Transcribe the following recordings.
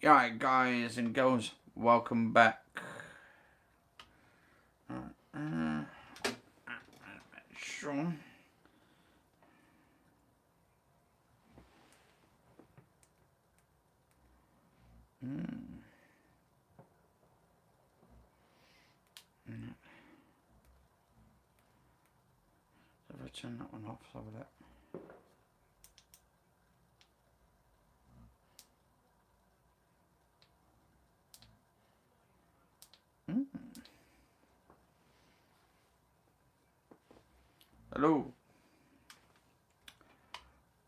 Alright, guys and girls, welcome back. Sure. So if I turn that one off, so that. Hello.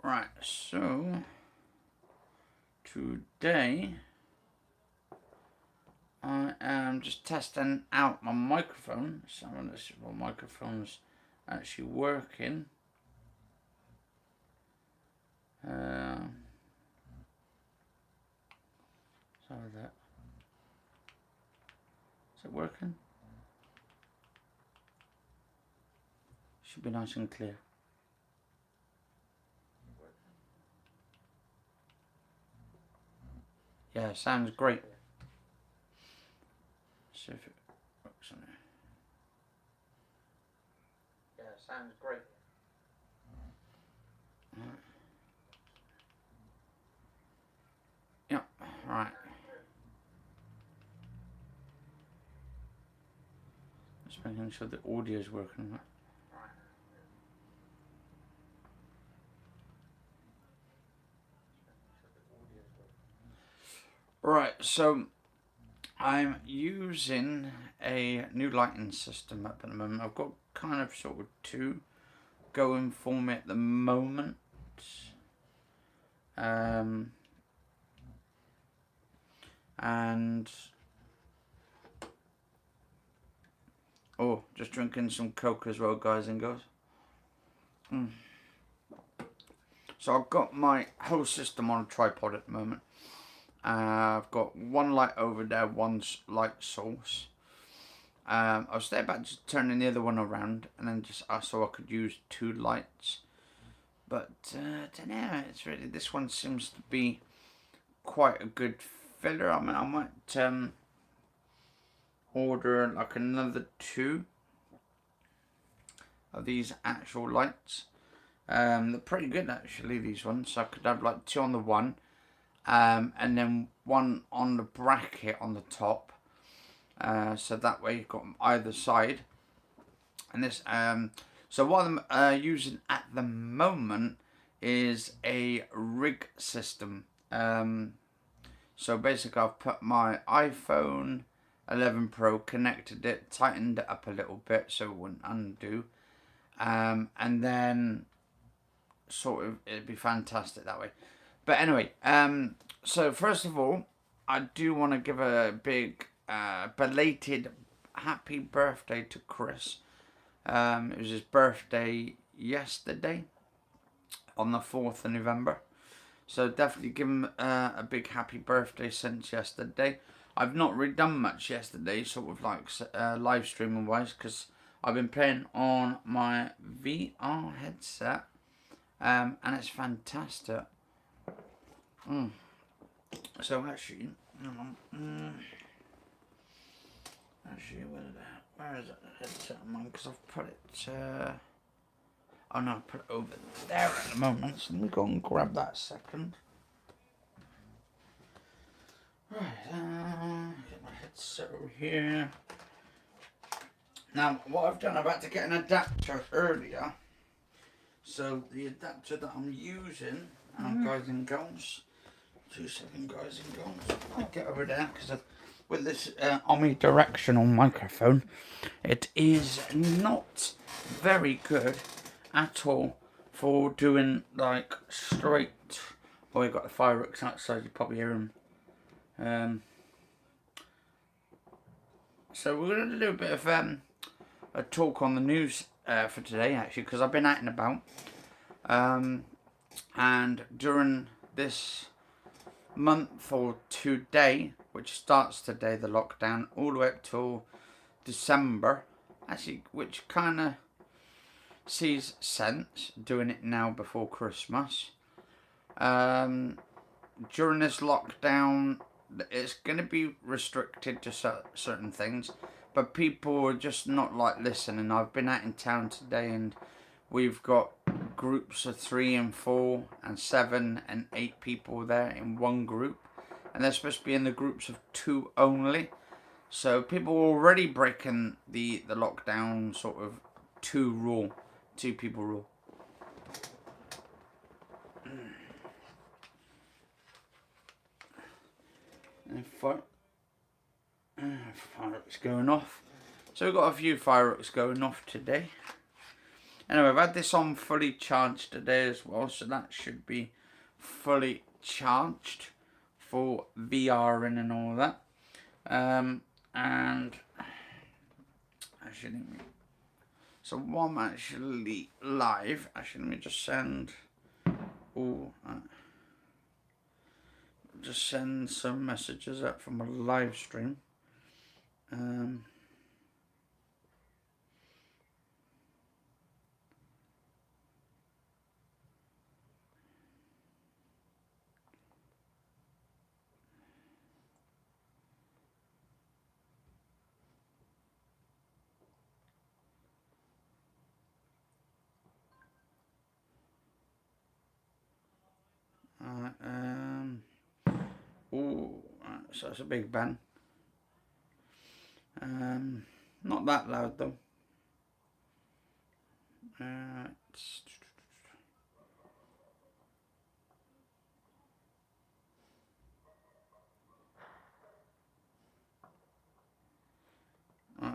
Right, so today I am just testing out my microphone. So I'm going to see if my microphone's actually working. Sorry that. Is it working? Should be nice and clear. Yeah, sounds great. See if it works on there. Yeah, sounds great. Yeah, right. Just making sure the audio is working. Right, so I'm using a new lighting system at the moment. I've got kind of sort of two going for me at the moment. And oh, just drinking some Coke as well, guys and girls. So I've got my whole system on a tripod at the moment. I've got one light over there, one light source. I was there about just turning the other one around, and then just so I could use two lights. But I don't know. It's really, this one seems to be quite a good filler. I mean, I might order like another two of these actual lights. They're pretty good actually, these ones. So I could have like two on the one, and then one on the bracket on the top. So that way you've got them either side. And this, so what I'm using at the moment is a rig system. So basically I've put my iPhone 11 Pro, connected it, tightened it up a little bit so it wouldn't undo. And then sort of, it'd be fantastic that way. But anyway, so first of all, I do want to give a big belated happy birthday to Chris. It was his birthday yesterday on the 4th of November. So definitely give him a big happy birthday since yesterday. I've not really done much yesterday, sort of like live streaming wise, because I've been playing on my VR headset, and it's fantastic. So actually, actually, where is it? The headset of mine? Because I've put it. Oh no, I put it over there at the moment. So let me go and grab that a second. Right, get my headset over here. Now, what I've done, I've had to get an adapter earlier. So the adapter that I'm using, guys and girls, 2 seconds, guys and girls. I'll get over there because with this omnidirectional microphone, it is not very good at all for doing like straight. Oh, we've got the fireworks outside, you probably hear them. So we're going to do a bit of a talk on the news for today, actually, because I've been out and about. And during this month or today, which starts today, the lockdown, all the way up till December, actually, which kind of sees sense doing it now before Christmas. During this lockdown, it's going to be restricted to certain things, but people are just not like listening. I've been out in town today and we've got groups of 3 and 4 and 7 and 8 people there in one group, and they're supposed to be in the groups of 2 only. So people are already breaking the lockdown sort of 2 people rule. And fireworks going off. So we've got a few fireworks going off today. Anyway, I've had this on fully charged today as well, so that should be fully charged for VRing and all that. And actually, so while I'm actually live, actually let me just send, just send some messages out from a live stream. So it's a big band. Not that loud though.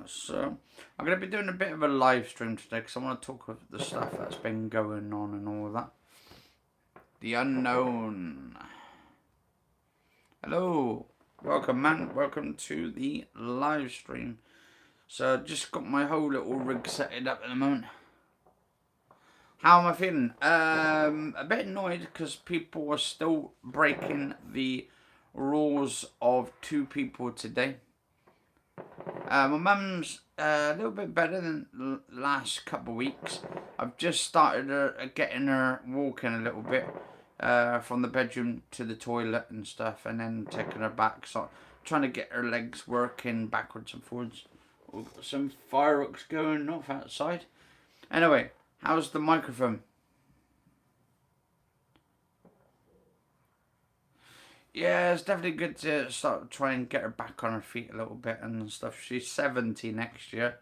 So I'm going to be doing a bit of a live stream today because I want to talk of the stuff that's been going on and all that. The unknown. Hello, welcome man, welcome to the live stream. So just got my whole little rig set up at the moment. How am I feeling? A bit annoyed because people are still breaking the rules of 2 people today. My mum's a little bit better than the last couple of weeks. I've just started getting her walking a little bit from the bedroom to the toilet and stuff, and then taking her back. So trying to get her legs working backwards and forwards. We've got some fireworks going off outside. Anyway, how's the microphone? Yeah, it's definitely good to start trying and get her back on her feet a little bit and stuff. She's 70 next year.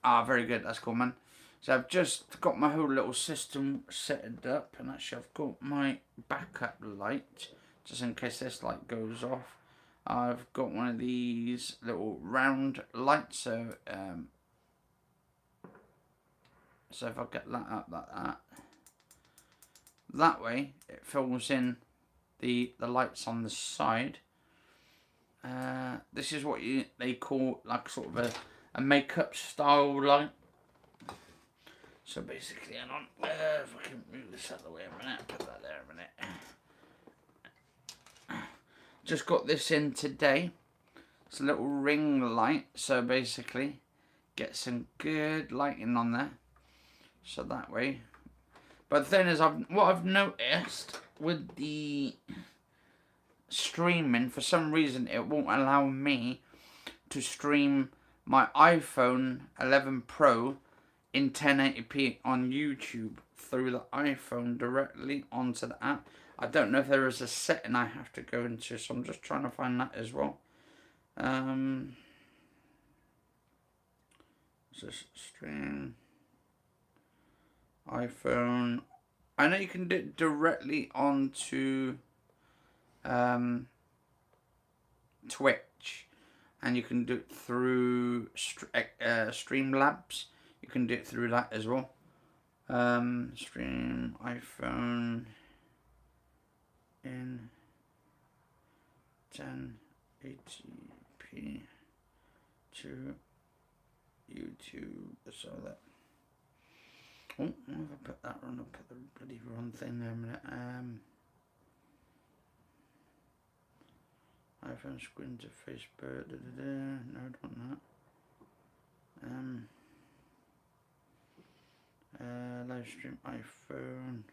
Very good. That's cool, man. So I've just got my whole little system set up, and actually I've got my backup light, just in case this light goes off. I've got one of these little round lights, so if I get that up like that way it fills in the lights on the side. This is what they call like sort of a makeup style light. So basically, hang on, if I can move this out of the way a minute, put that there a minute. Just got this in today. It's a little ring light, so basically get some good lighting on there. So that way. But the thing is, what I've noticed with the streaming, for some reason it won't allow me to stream my iPhone 11 Pro in 1080p on YouTube through the iPhone directly onto the app. I don't know if there is a setting I have to go into, so I'm just trying to find that as well. Just stream iPhone. I know you can do it directly onto Twitch, and you can do it through Streamlabs. You can do it through that as well. Stream iPhone in 1080p to YouTube. So that. Oh, if I put that on, I'll put the bloody wrong thing there a minute. iPhone screen to Facebook. No, I don't want that. Live stream iPhone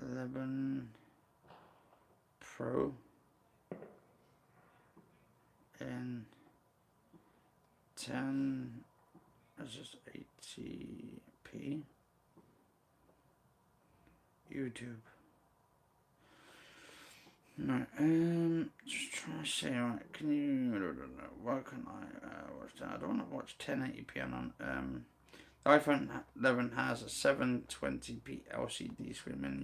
11 Pro in 10. That's just 80p. YouTube. No, just trying to say, right, can you, I don't know, why can I watch that? I don't want to watch 1080p on, the iPhone 11 has a 720p LCD screen and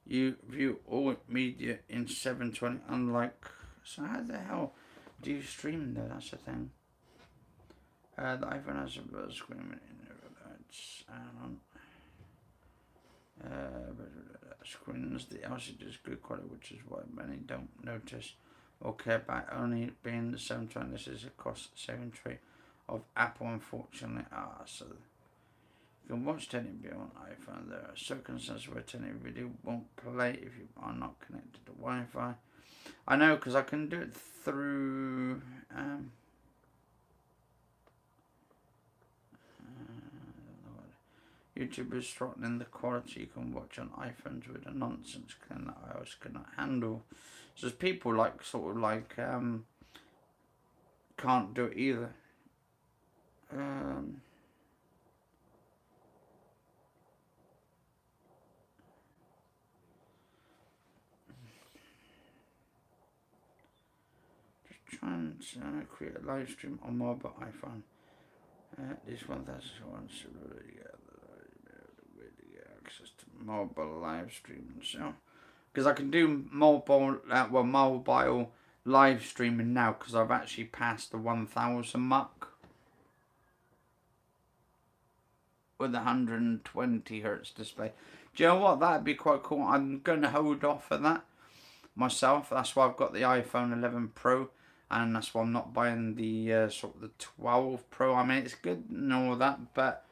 you view all media in 720, unlike, so how the hell do you stream though? That's the thing. The iPhone has a screen in it's, screens, the LCD is good quality, which is why many don't notice or care about only being the 720. This is a cost saving trait of Apple, unfortunately. So you can watch 1080p on iPhone. There are circumstances where 1080p video won't play if you are not connected to Wi-Fi. I know, because I can do it through YouTube is threatening the quality you can watch on iPhones with a nonsense claim that iOS cannot handle. So there's people like sort of like can't do it either. Just trying to create a live stream on mobile iPhone. This one that's one access to mobile live streaming, so because I can do mobile mobile live streaming now because I've actually passed the 1000 mark with a 120 hertz display. Do you know what? That'd be quite cool. I'm going to hold off for that myself. That's why I've got the iPhone 11 Pro, and that's why I'm not buying the sort of the 12 Pro. I mean, it's good and all that, but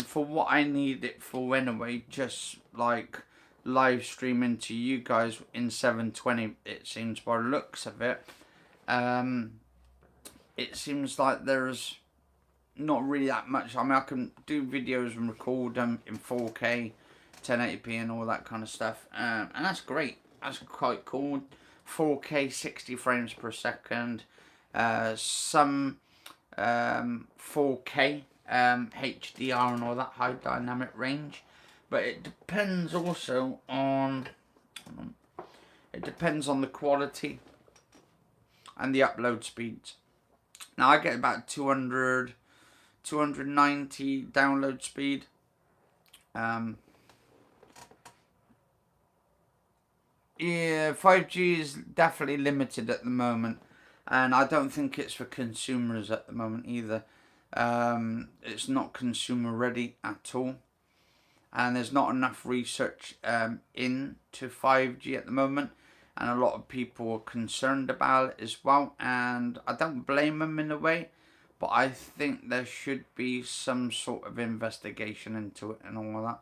for what I need it for anyway, just like live streaming to you guys in 720, it seems by the looks of it. It seems like there's not really that much. I mean, I can do videos and record them in 4K, 1080p and all that kind of stuff, and that's great. That's quite cool. 4K 60 frames per second, some 4K HDR and all that high dynamic range, but it depends also on the quality and the upload speeds. Now I get about 290 download speed. Yeah, 5G is definitely limited at the moment, and I don't think it's for consumers at the moment either. It's not consumer ready at all, and there's not enough research into 5G at the moment, and a lot of people are concerned about it as well, and I don't blame them in a way, but I think there should be some sort of investigation into it and all that.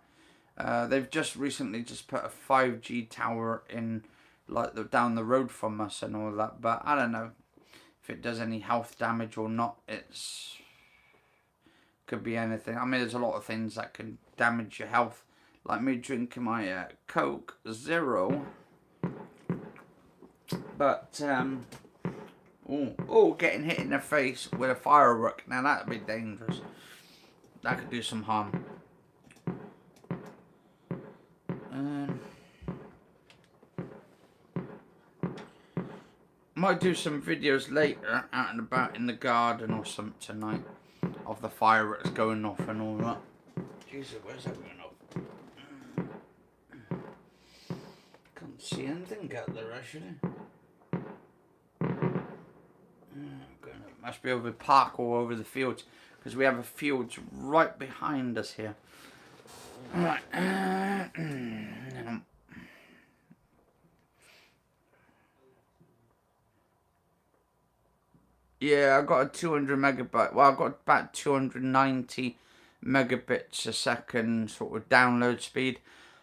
They've just recently put a 5G tower in like down the road from us and all that, but I don't know if it does any health damage or not. It's could be anything. I mean, there's a lot of things that can damage your health, like me drinking my Coke Zero. But getting hit in the face with a firework, now that'd be dangerous. That could do some harm. Might do some videos later out and about in the garden or something tonight of the fireworks going off and all that. Jesus, where's that going off? Can't see anything out there actually. Must be over the park or over the fields, because we have a fields right behind us here. Alright. Yeah, I got a 200 megabyte. Well, I've got about 290 megabits a second sort of download speed.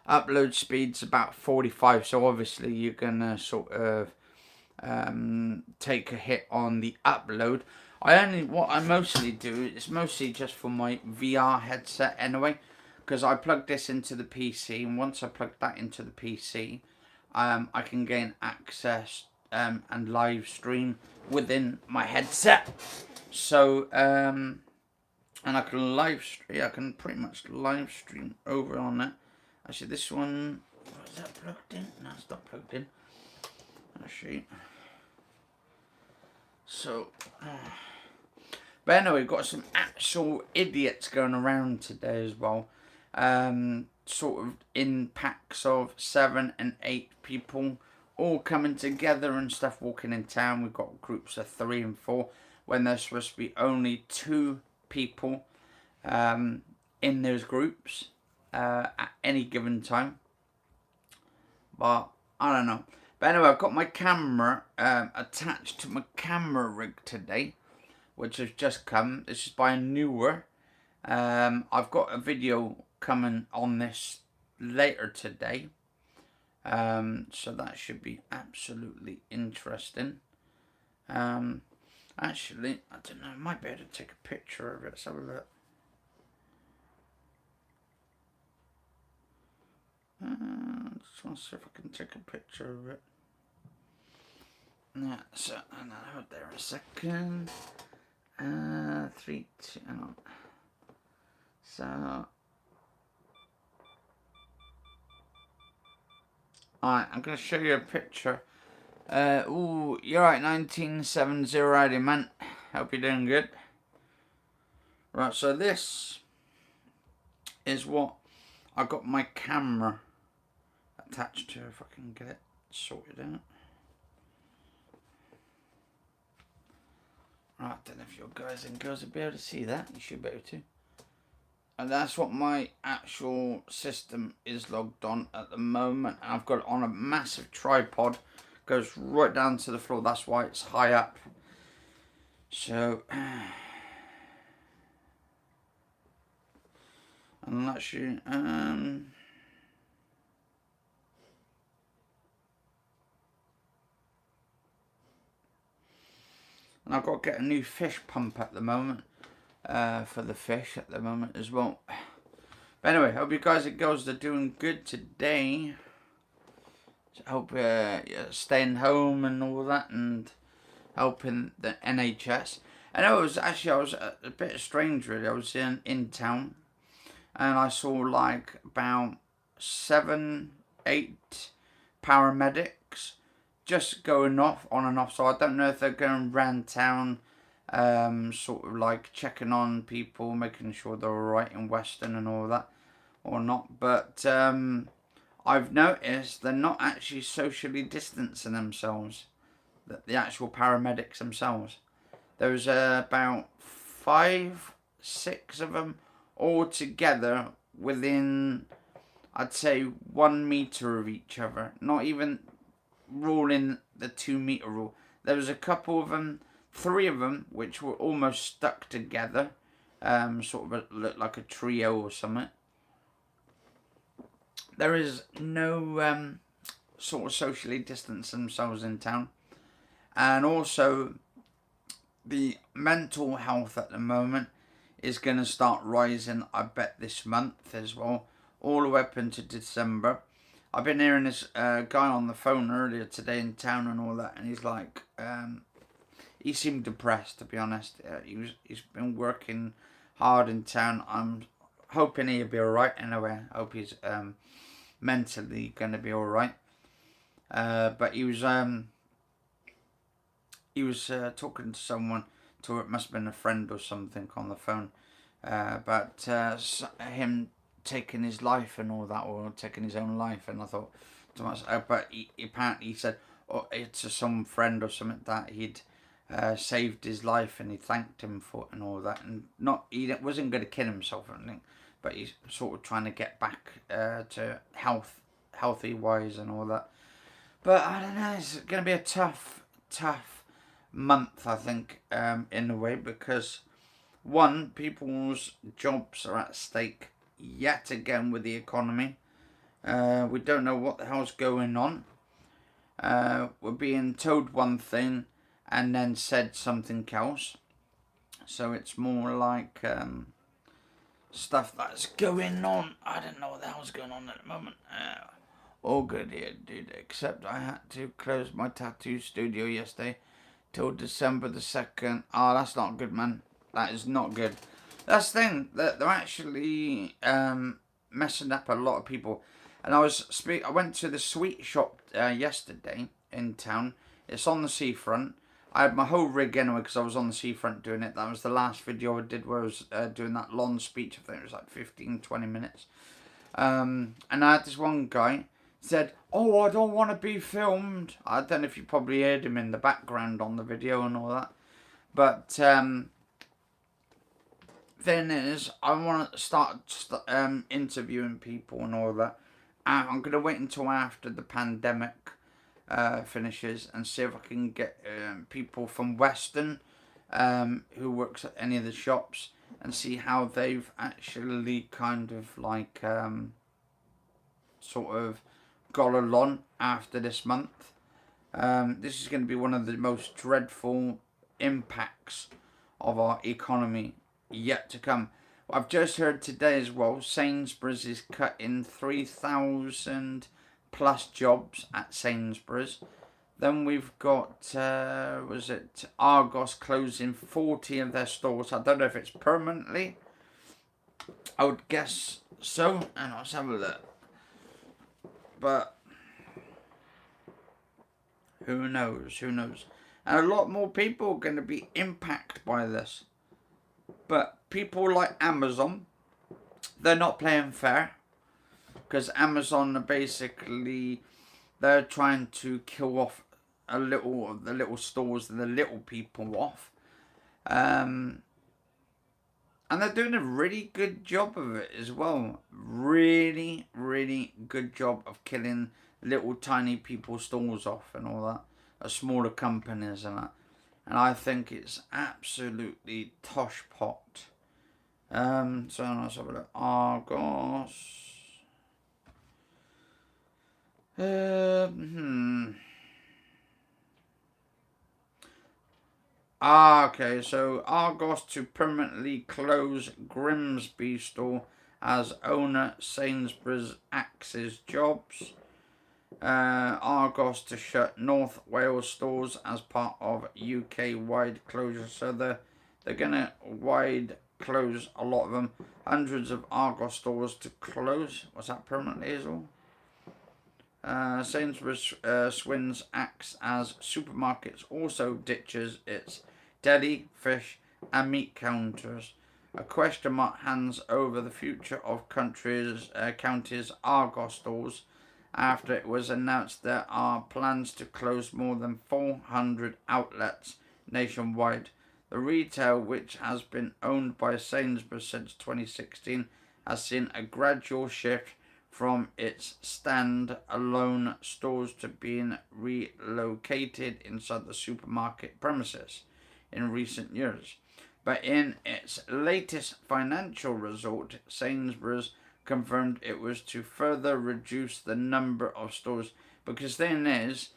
upload speed's about 45, so obviously you're gonna sort of take a hit on the upload. What I mostly do is mostly just for my VR headset anyway, because I plug this into the PC, and once I plug that into the PC, I can gain access and live stream within my headset. So and I can pretty much live stream over on it. Actually, this one, is that plugged in? No, it's not plugged in. Actually, so but anyway, we've got some actual idiots going around today as well. Sort of in packs of 7 and 8 people, all coming together and stuff, walking in town. We've got groups of 3 and 4 when there's supposed to be only 2 people in those groups at any given time. But I don't know. But anyway, I've got my camera attached to my camera rig today, which has just come. This is by a newer. I've got a video coming on this later today. So that should be absolutely interesting. Actually, I don't know, I might be able to take a picture of it. Let's have a look. Just want to see if I can take a picture of it. Yeah, so, hold there a second. 3, 2, hang on. So, alright, I'm going to show you a picture. Ooh, you're right, 1970 already, man. Hope you're doing good. Right, so this is what I got my camera attached to, if I can get it sorted out. Right, I don't know if your guys and girls will be able to see that. You should be able to. And that's what my actual system is logged on at the moment. And I've got it on a massive tripod. Goes right down to the floor. That's why it's high up. So, and that's you. And I've got to get a new fish pump at the moment. For the fish at the moment as well. But anyway, hope you guys and girls are doing good today. Hope you're staying home and all that, and helping the NHS. I know I was a bit strange really. I was in town, and I saw like about 7, 8 paramedics just going off on and off. So I don't know if they're going around town, sort of like checking on people, making sure they're alright in Western and all that, or not. But I've noticed they're not actually socially distancing themselves, the actual paramedics themselves. There was about 5, 6 of them all together within, I'd say, 1 meter of each other. Not even ruling the 2 meter rule. There was a couple of them, 3 of them, which were almost stuck together, sort of looked like a trio or something. There is no sort of socially distance themselves in town. And also, the mental health at the moment is going to start rising, I bet, this month as well, all the way up into December. I've been hearing this guy on the phone earlier today in town and all that, and he's like, he seemed depressed, to be honest. He's been working hard in town. I'm hoping he'll be alright anyway. I hope he's mentally going to be alright. But he was talking to someone, it must have been a friend or something on the phone, about him taking his life and all that, or taking his own life. And I thought to myself, but he apparently said, oh, it's some friend or something that he'd saved his life and he thanked him for it and all that. And he wasn't going to kill himself or anything, but he's sort of trying to get back to healthy wise and all that. But I don't know, it's going to be a tough month, I think, in a way, because one, people's jobs are at stake yet again with the economy. We don't know what the hell's going on. We're being told one thing and then said something else. So it's more like stuff that's going on. I don't know what the hell's going on at the moment. All good here, dude, except I had to close my tattoo studio yesterday till December the 2nd. Oh, that's not good, man. That is not good. That's the thing. They're actually messing up a lot of people. And I went to the sweet shop yesterday in town. It's on the seafront. I had my whole rig anyway because I was on the seafront doing it. That was the last video I did where I was doing that long speech. I think it was like 15, 20 minutes. And I had this one guy said, "Oh, I don't want to be filmed." I don't know if you probably heard him in the background on the video and all that. But thing is, I want to start interviewing people and all that. I'm going to wait until after the pandemic finishes and see if I can get people from Western who works at any of the shops and see how they've actually kind of like sort of got along after this month. This is going to be one of the most dreadful impacts of our economy yet to come. I've just heard today as well, Sainsbury's is cutting 3,000 plus jobs at Sainsbury's. Then we've got, Argos closing 40 of their stores. I don't know if it's permanently. I would guess so. And let's have a look. But who knows? Who knows? And a lot more people are going to be impacted by this. But people like Amazon, they're not playing fair. Because Amazon are basically, they're trying to kill off the little stores and the little people off. And they're doing a really good job of it as well. Really, really good job of killing little tiny people stores off and all that. Smaller companies and that. And I think it's absolutely tosh pot. So let's have a look. Argos. Okay, so Argos to permanently close Grimsby store as owner Sainsbury's axes jobs. Argos to shut North Wales stores as part of UK-wide closure. So they're gonna wide close a lot of them. Hundreds of Argos stores to close. What's that, permanently as well? Sainsbury's Swins acts as supermarkets also ditches its deli, fish and meat counters. A question mark hangs over the future of counties Argos stores after it was announced there are plans to close more than 400 outlets nationwide. The retail, which has been owned by Sainsbury's since 2016, has seen a gradual shift from its stand-alone stores to being relocated inside the supermarket premises in recent years. But in its latest financial result, Sainsbury's confirmed it was to further reduce the number of stores. Because the thing is,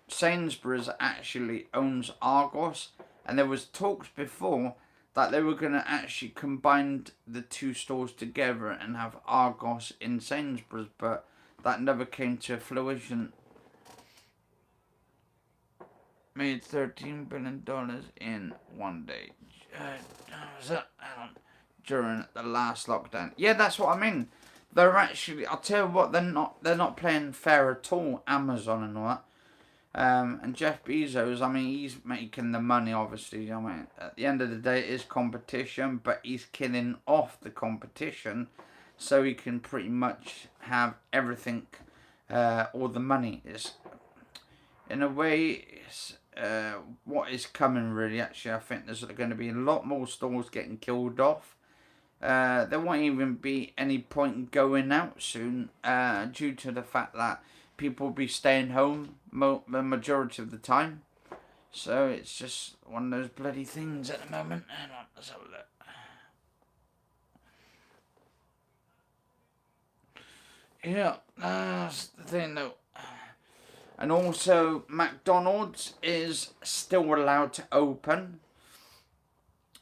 Sainsbury's actually owns Argos, and there was talks before that they were going to actually combine the two stores together and have Argos in Sainsbury's, but that never came to fruition. Made $13 billion in one day. During the last lockdown. Yeah, that's what I mean. They're actually, I'll tell you what, they're not playing fair at all, Amazon and all that. And Jeff Bezos, I mean, he's making the money, obviously. I mean, at the end of the day, it is competition, but he's killing off the competition so he can pretty much have everything, all the money. Is in a way, it's, what is coming, really. Actually, I think there's going to be a lot more stores getting killed off. There won't even be any point in going out soon due to the fact that people will be staying home the majority of the time. So it's just one of those bloody things at the moment. Hang on, let's have a look. Yeah, that's the thing though. And also, McDonald's is still allowed to open.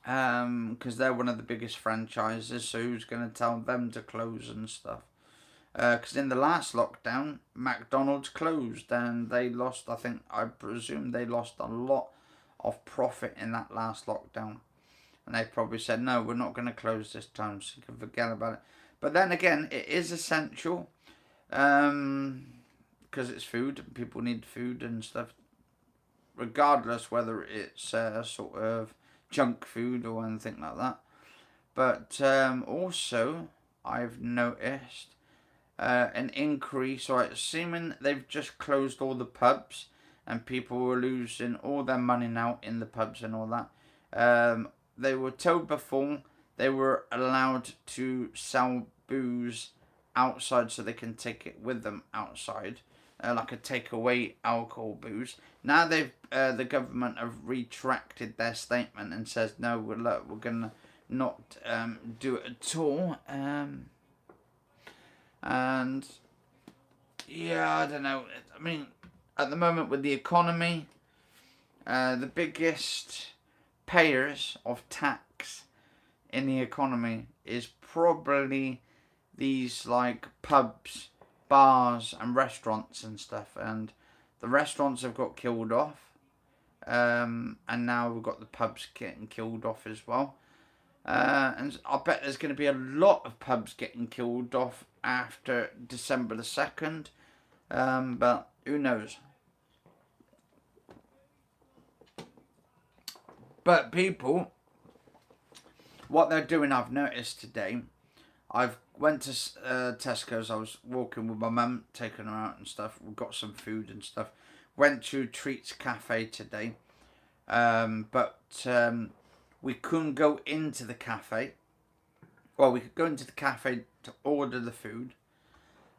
Because they're one of the biggest franchises, so who's going to tell them to close and stuff? Because in the last lockdown, McDonald's closed and they lost, I presume they lost a lot of profit in that last lockdown. And they probably said, no, we're not going to close this time, so you can forget about it. But then again, it is essential because it's food and people need food and stuff, regardless whether it's sort of junk food or anything like that. But also, I've noticed an increase, or assuming they've just closed all the pubs and people were losing all their money now in the pubs and all that. They were told before they were allowed to sell booze outside so they can take it with them outside, like a takeaway alcohol booze. Now the government have retracted their statement and says no, we're gonna not do it at all. And yeah, I don't know. I mean, at the moment with the economy, the biggest payers of tax in the economy is probably these like pubs, bars and restaurants and stuff. And the restaurants have got killed off. And now we've got the pubs getting killed off as well. And I bet there's going to be a lot of pubs getting killed off after December the 2nd. But who knows? But people, what they're doing, I've noticed today, I've went to Tesco's. I was walking with my mum, taking her out and stuff. We got some food and stuff. Went to Treats Cafe today. But we couldn't go into the cafe. Well, we could go into the cafe to order the food.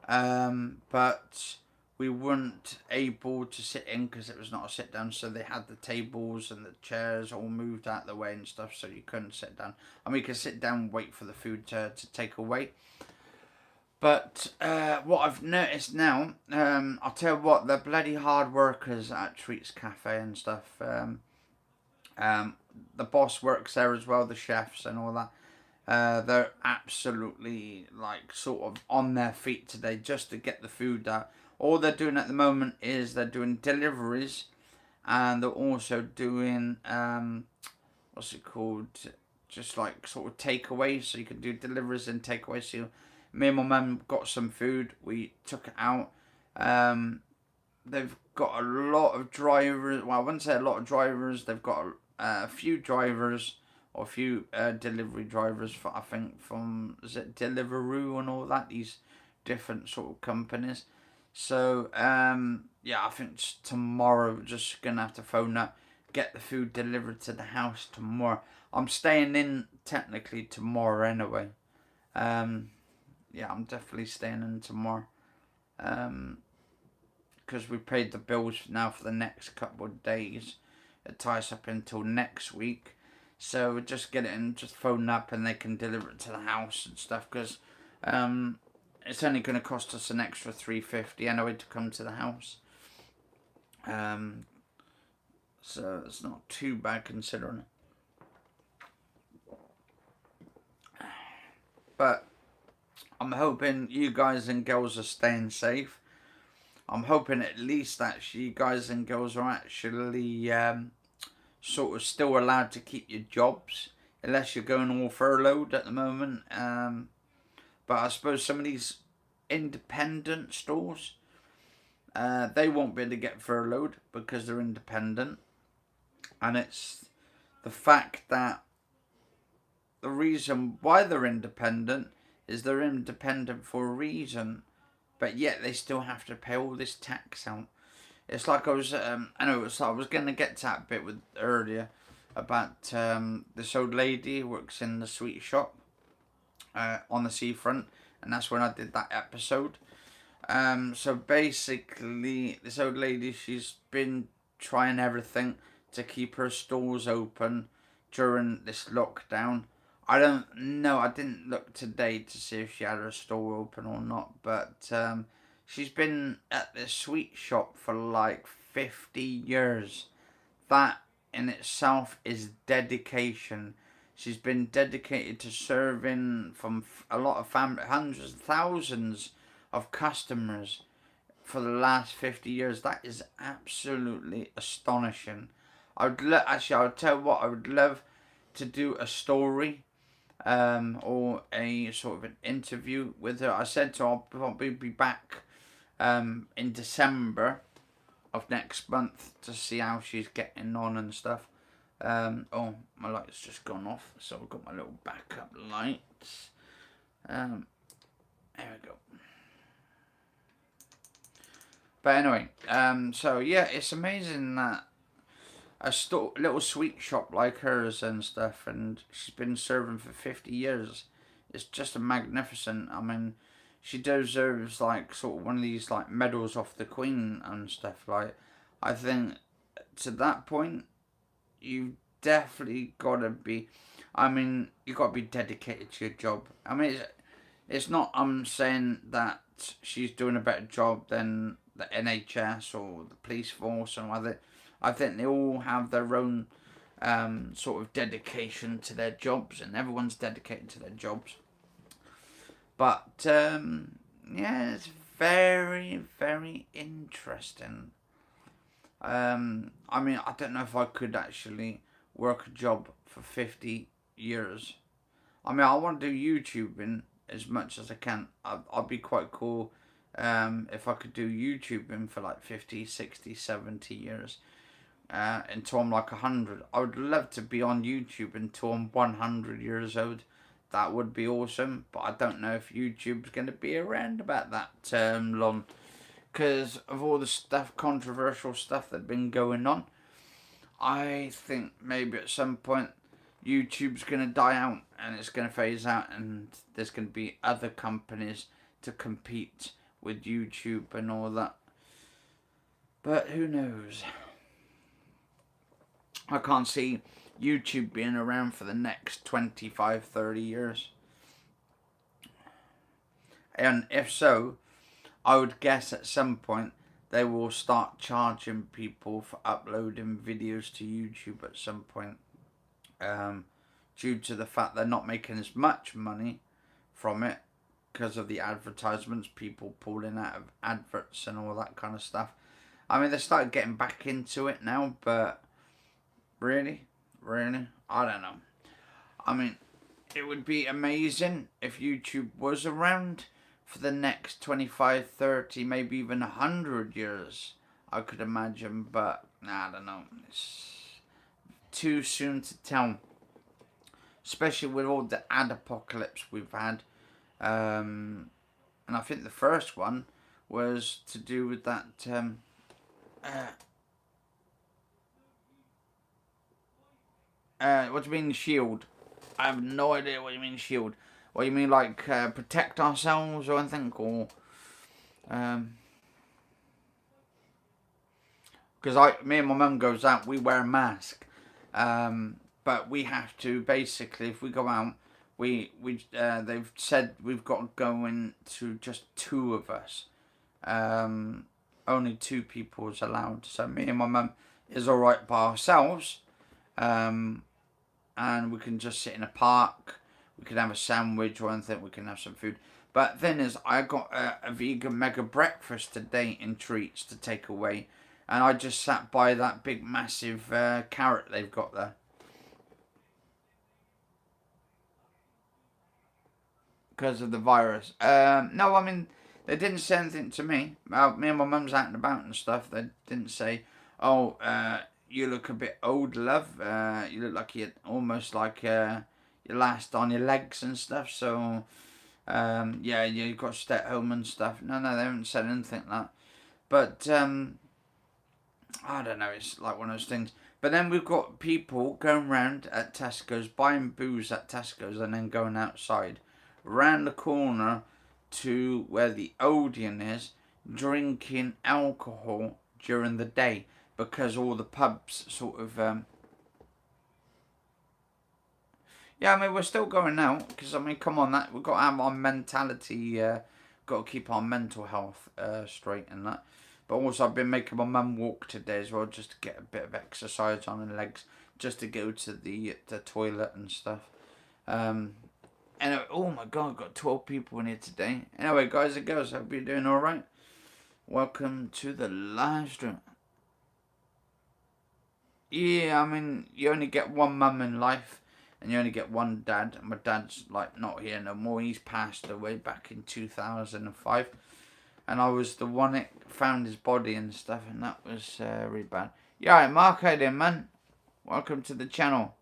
But we weren't able to sit in because it was not a sit down. So they had the tables and the chairs all moved out of the way and stuff, so you couldn't sit down. I mean, you could sit down and wait for the food to take away. But what I've noticed now, I'll tell you what, they're bloody hard workers at Treats Cafe and stuff. The boss works there as well, the chefs and all that. They're absolutely like sort of on their feet today just to get the food out. All they're doing at the moment is they're doing deliveries, and they're also doing what's it called? Just like sort of takeaways. So you can do deliveries and takeaways. So me and my mum got some food. We took it out. They've got a lot of drivers. Well, I wouldn't say a lot of drivers. They've got a few drivers or a few delivery drivers for, I think, from, is it Deliveroo and all that, these different sort of companies. So yeah, I think tomorrow we're just gonna have to phone up, get the food delivered to the house tomorrow. I'm staying in technically tomorrow anyway. Yeah, I'm definitely staying in tomorrow. Because we paid the bills now for the next couple of days. It ties up until next week. So we just get it and just phone up and they can deliver it to the house and stuff. Because it's only going to cost us an extra $3.50 anyway to come to the house. So it's not too bad considering. But I'm hoping you guys and girls are staying safe. I'm hoping at least that you guys and girls are actually sort of still allowed to keep your jobs, unless you're going all furloughed at the moment. But I suppose some of these independent stores, they won't be able to get furloughed because they're independent. And it's the fact that the reason why they're independent is they're independent for a reason, but yet they still have to pay all this tax out. It's like I was going to get to that bit with earlier about this old lady who works in the sweet shop on the seafront, and that's when I did that episode. So basically, this old lady, she's been trying everything to keep her stores open during this lockdown. I don't know. I didn't look today to see if she had her store open or not. But she's been at this sweet shop for like 50 years. That in itself is dedication. She's been dedicated to serving from a lot of family, hundreds, thousands of customers for the last 50 years. That is absolutely astonishing. Actually, I would tell you what, I would love to do a story or a sort of an interview with her. I said to her I'll probably be back in December of next month to see how she's getting on and stuff. Oh, my light's just gone off, so I've got my little backup lights. There we go. But anyway, so yeah, it's amazing that a little sweet shop like hers and stuff, and she's been serving for 50 years. It's just a magnificent. I mean, she deserves like sort of one of these like medals off the Queen and stuff. Like, I think to that point, you've definitely got to be. I mean, you got to be dedicated to your job. I mean, it's not. I'm saying that she's doing a better job than the NHS or the police force and other. I think they all have their own sort of dedication to their jobs, and everyone's dedicated to their jobs. But yeah, it's very, very interesting. I mean, I don't know if I could actually work a job for 50 years. I mean, I want to do YouTubing as much as I can. I'd be quite cool if I could do YouTubing for like 50, 60, 70 years. Until I'm like 100. I would love to be on YouTube until I'm 100 years old. That would be awesome. But I don't know if YouTube's going to be around about that long. Because of all the stuff, controversial stuff that's been going on. I think maybe at some point YouTube's going to die out and it's going to phase out, and there's going to be other companies to compete with YouTube and all that. But who knows? I can't see YouTube being around for the next 25, 30 years. And if so, I would guess at some point they will start charging people for uploading videos to YouTube at some point. Due to the fact they're not making as much money from it because of the advertisements, people pulling out of adverts and all that kind of stuff. I mean, they started getting back into it now, but really? I don't know. I mean, it would be amazing if YouTube was around for the next 25, 30, maybe even 100 years, I could imagine, but I don't know. It's too soon to tell. Especially with all the ad apocalypse we've had. And I think the first one was to do with that what do you mean shield? I have no idea what you mean shield. What you mean, like protect ourselves or anything, or because me and my mum goes out, we wear a mask, but we have to basically, if we go out, they've said we've got to go into just two of us. Only two people is allowed. So me and my mum is all right by ourselves. And we can just sit in a park. We can have a sandwich or anything. We can have some food. But then is I got a vegan mega breakfast today in treats to take away, and I just sat by that big massive carrot they've got there. Because of the virus. No, I mean, they didn't say anything to me. Me and my mum's out and about and stuff. They didn't say, oh, you look a bit old, love. You look like you're almost like you're last on your legs and stuff. So, yeah, you've got to stay at home and stuff. No, they haven't said anything like that. But, I don't know, it's like one of those things. But then we've got people going around at Tesco's, buying booze at Tesco's and then going outside, round the corner to where the Odeon is, drinking alcohol during the day because all the pubs sort of... Yeah, I mean, we're still going out because, I mean, come on, that we've got to have our mentality, got to keep our mental health straight and that. But also, I've been making my mum walk today as well, just to get a bit of exercise on her legs, just to go to the toilet and stuff. Anyway, oh my god, I've got 12 people in here today. Anyway, guys and girls, hope you're doing alright. Welcome to the live stream. Yeah, I mean, you only get one mum in life, and you only get one dad. And my dad's, like, not here no more. He's passed away back in 2005. And I was the one that found his body and stuff, and that was really bad. Yeah, alright, Mark, how you doing, man? Welcome to the channel.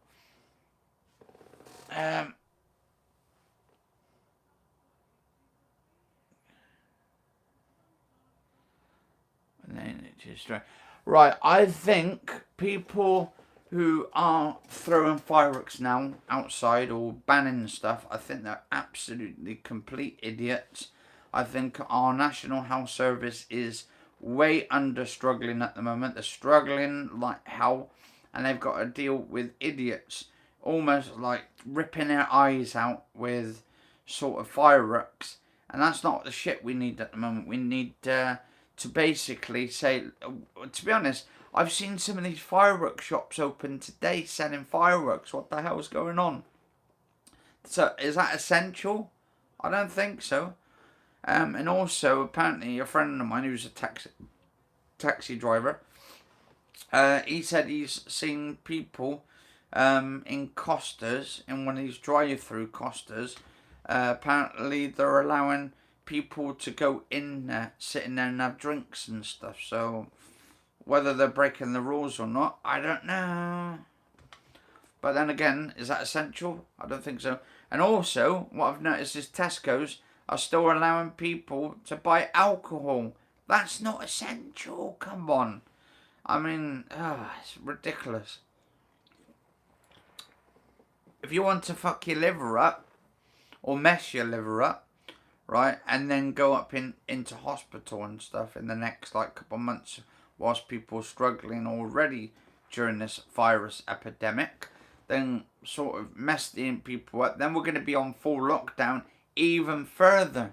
Right, I think people who are throwing fireworks now outside or banning stuff, I think they're absolutely complete idiots. I think our National Health Service is way under struggling at the moment. They're struggling like hell, and they've got to deal with idiots almost like ripping their eyes out with sort of fireworks. And that's not the shit we need at the moment. We need to basically say, to be honest, I've seen some of these fireworks shops open today selling fireworks. What the hell's going on? So, is that essential? I don't think so. And also, apparently, a friend of mine who's a taxi driver, he said he's seen people in Costas, in one of these drive-through Costas. Apparently, they're allowing people to go in there, sit in there and have drinks and stuff. So, whether they're breaking the rules or not, I don't know. But then again, is that essential? I don't think so. And also, what I've noticed is Tesco's are still allowing people to buy alcohol. That's not essential. Come on. I mean, it's ridiculous. If you want to fuck your liver up, or mess your liver up, right, and then go up into hospital and stuff in the next like couple of months, whilst people are struggling already during this virus epidemic, then sort of mess the people up. Then we're going to be on full lockdown even further.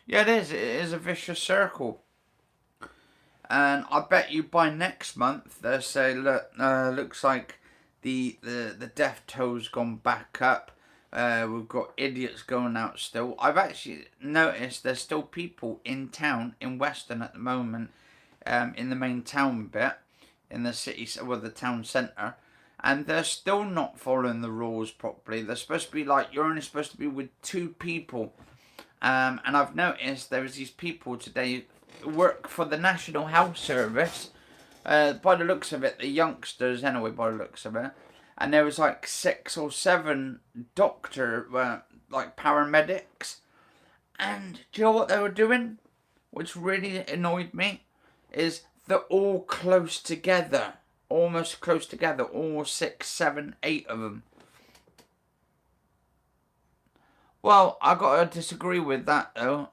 Yeah, it is. It is a vicious circle. And I bet you by next month they'll say, look, looks like the death toll's gone back up. We've got idiots going out still. I've actually noticed there's still people in town, in Weston at the moment, in the main town bit, in the city, well, the town centre, and they're still not following the rules properly. They're supposed to be like, you're only supposed to be with 2 people. And I've noticed there was these people today who work for the National Health Service. By the looks of it, the youngsters anyway, by the looks of it. And there was like 6 or 7 like paramedics. And do you know what they were doing? Which really annoyed me, is they're all close together. Almost close together. All 6, 7, 8 of them. Well, I got to disagree with that though.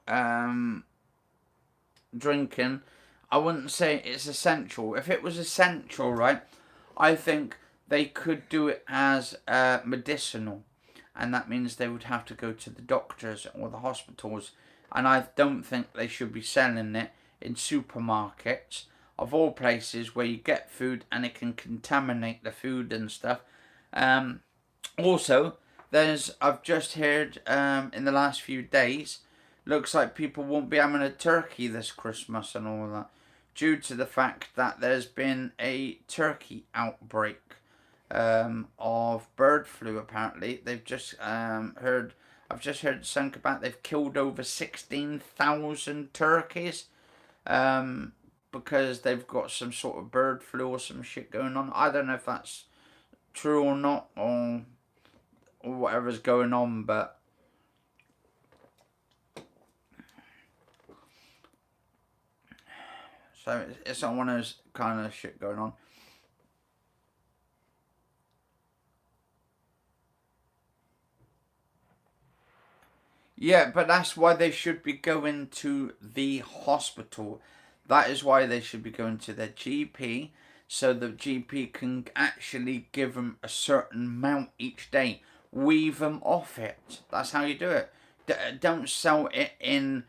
Drinking, I wouldn't say it's essential. If it was essential, right, I think they could do it as medicinal, and that means they would have to go to the doctors or the hospitals, and I don't think they should be selling it in supermarkets of all places where you get food and it can contaminate the food and stuff. Also, I've just heard in the last few days, looks like people won't be having a turkey this Christmas and all that, due to the fact that there's been a turkey outbreak of bird flu. Apparently, they've just heard. I've just heard something about they've killed over 16,000 turkeys because they've got some sort of bird flu or some shit going on. I don't know if that's true or not, or whatever's going on, but so it's not one of those kind of shit going on. Yeah, but that's why they should be going to the hospital. That is why they should be going to their GP so the GP can actually give them a certain amount each day. Weave them off it. That's how you do it. Don't sell it in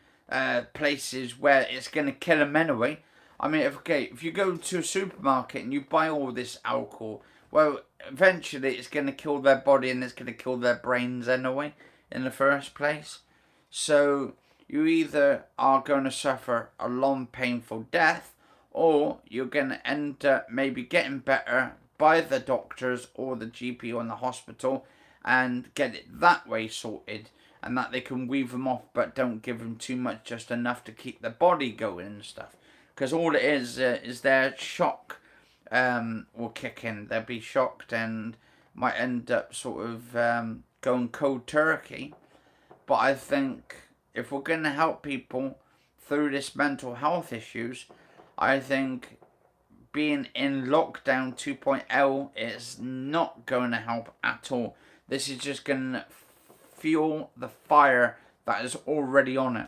places where it's going to kill them anyway. I mean, if you go to a supermarket and you buy all this alcohol, well, eventually it's going to kill their body and it's going to kill their brains anyway in the first place. So you either are going to suffer a long, painful death, or you're going to end up maybe getting better by the doctors or the GP or in the hospital and get it that way sorted, and that they can weave them off but don't give them too much, just enough to keep their body going and stuff. Because all it is their shock will kick in. They'll be shocked and might end up sort of going cold turkey. But I think if we're going to help people through this mental health issues, I think being in lockdown 2.0 is not going to help at all. This is just going to fuel the fire that is already on it.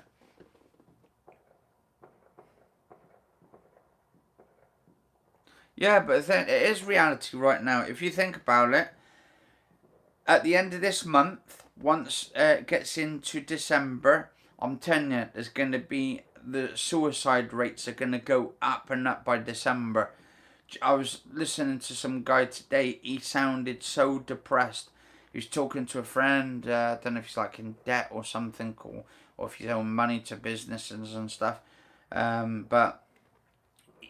Yeah, but then it is reality right now. If you think about it, at the end of this month, once it gets into December, I'm telling you, there's going to be, the suicide rates are going to go up and up by December. I was listening to some guy today. He sounded so depressed. He was talking to a friend. I don't know if he's like in debt or something, or if he's owing money to businesses and stuff. But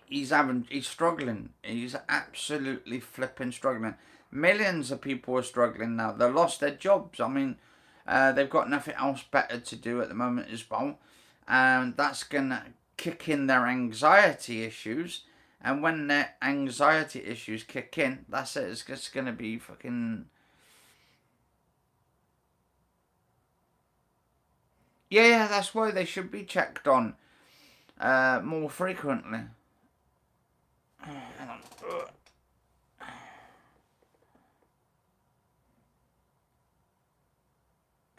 he's struggling. He's absolutely flipping struggling. Millions of people are struggling now. They lost their jobs. I mean, they've got nothing else better to do at the moment as well. And that's going to kick in their anxiety issues. And when their anxiety issues kick in, that's it. It's just going to be fucking... Yeah, that's why they should be checked on more frequently. Hang on.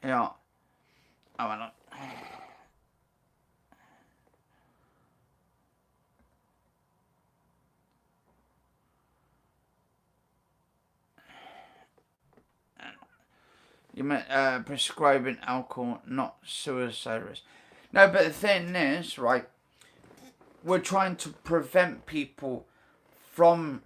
Yeah. Oh, hang on. You meant prescribing alcohol, not suicide risk. No, but the thing is, right, we're trying to prevent people from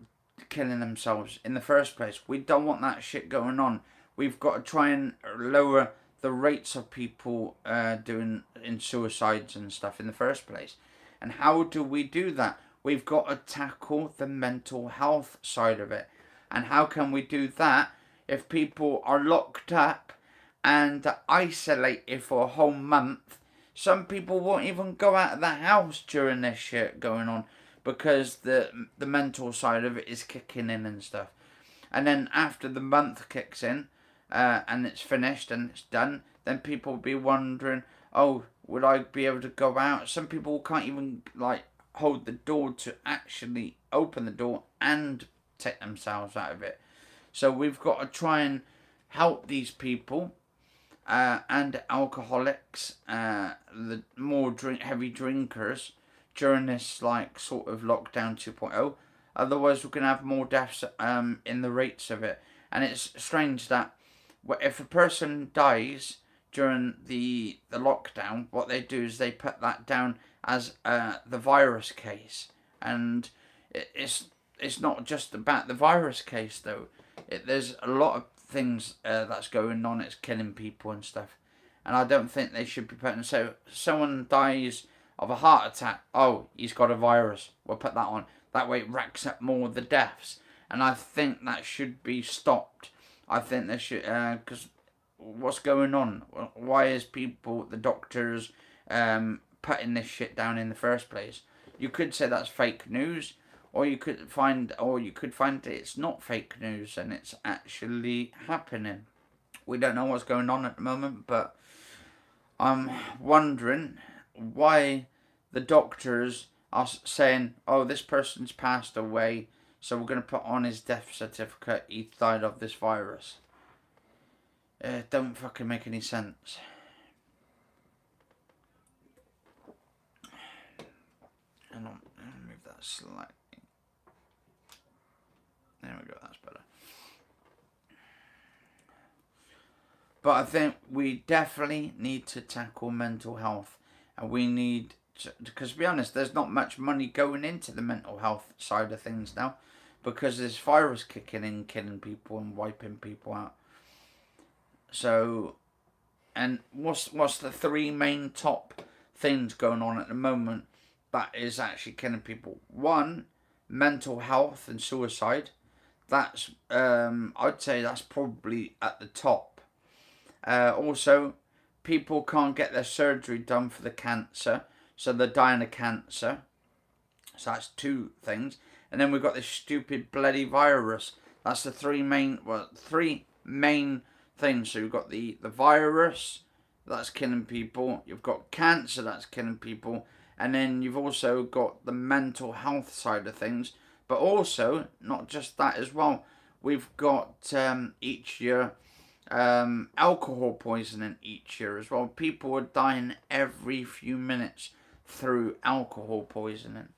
killing themselves in the first place. We don't want that shit going on. We've got to try and lower the rates of people doing in suicides and stuff in the first place. And how do we do that? We've got to tackle the mental health side of it. And how can we do that if people are locked up and isolated for a whole month? Some people won't even go out of the house during this shit going on, because the mental side of it is kicking in and stuff. And then after the month kicks in, and it's finished and it's done, then people will be wondering, oh, would I be able to go out? Some people can't even like hold the door to actually open the door and take themselves out of it. So we've got to try and help these people and alcoholics, the more heavy drinkers, during this like sort of lockdown 2.0. Otherwise we're going to have more deaths in the rates of it. And it's strange that if a person dies during the lockdown, what they do is they put that down as the virus case. And it's not just about the virus case though. There's a lot of things that's going on. It's killing people and stuff. And I don't think they should be putting... So someone dies of a heart attack. Oh, he's got a virus. We'll put that on. That way it racks up more of the deaths. And I think that should be stopped. I think they should... Because what's going on? Why is the doctors, putting this shit down in the first place? You could say that's fake news. Or you could find it's not fake news and it's actually happening. We don't know what's going on at the moment, but I'm wondering why the doctors are saying, oh, this person's passed away, so we're going to put on his death certificate, he died of this virus. It don't fucking make any sense. Hang on, I'll move that slightly. But I think we definitely need to tackle mental health, and we need to, because to be honest, there's not much money going into the mental health side of things now, because there's virus kicking in, killing people and wiping people out. So, and what's the three main top things going on at the moment that is actually killing people? One, mental health and suicide. That's I'd say that's probably at the top. Also, people can't get their surgery done for the cancer, so they're dying of cancer. So that's two things. And then we've got this stupid bloody virus. That's the three main things. So you've got the virus that's killing people. You've got cancer that's killing people. And then you've also got the mental health side of things. But also, not just that as well, we've got each year alcohol poisoning each year as well. People are dying every few minutes through alcohol poisoning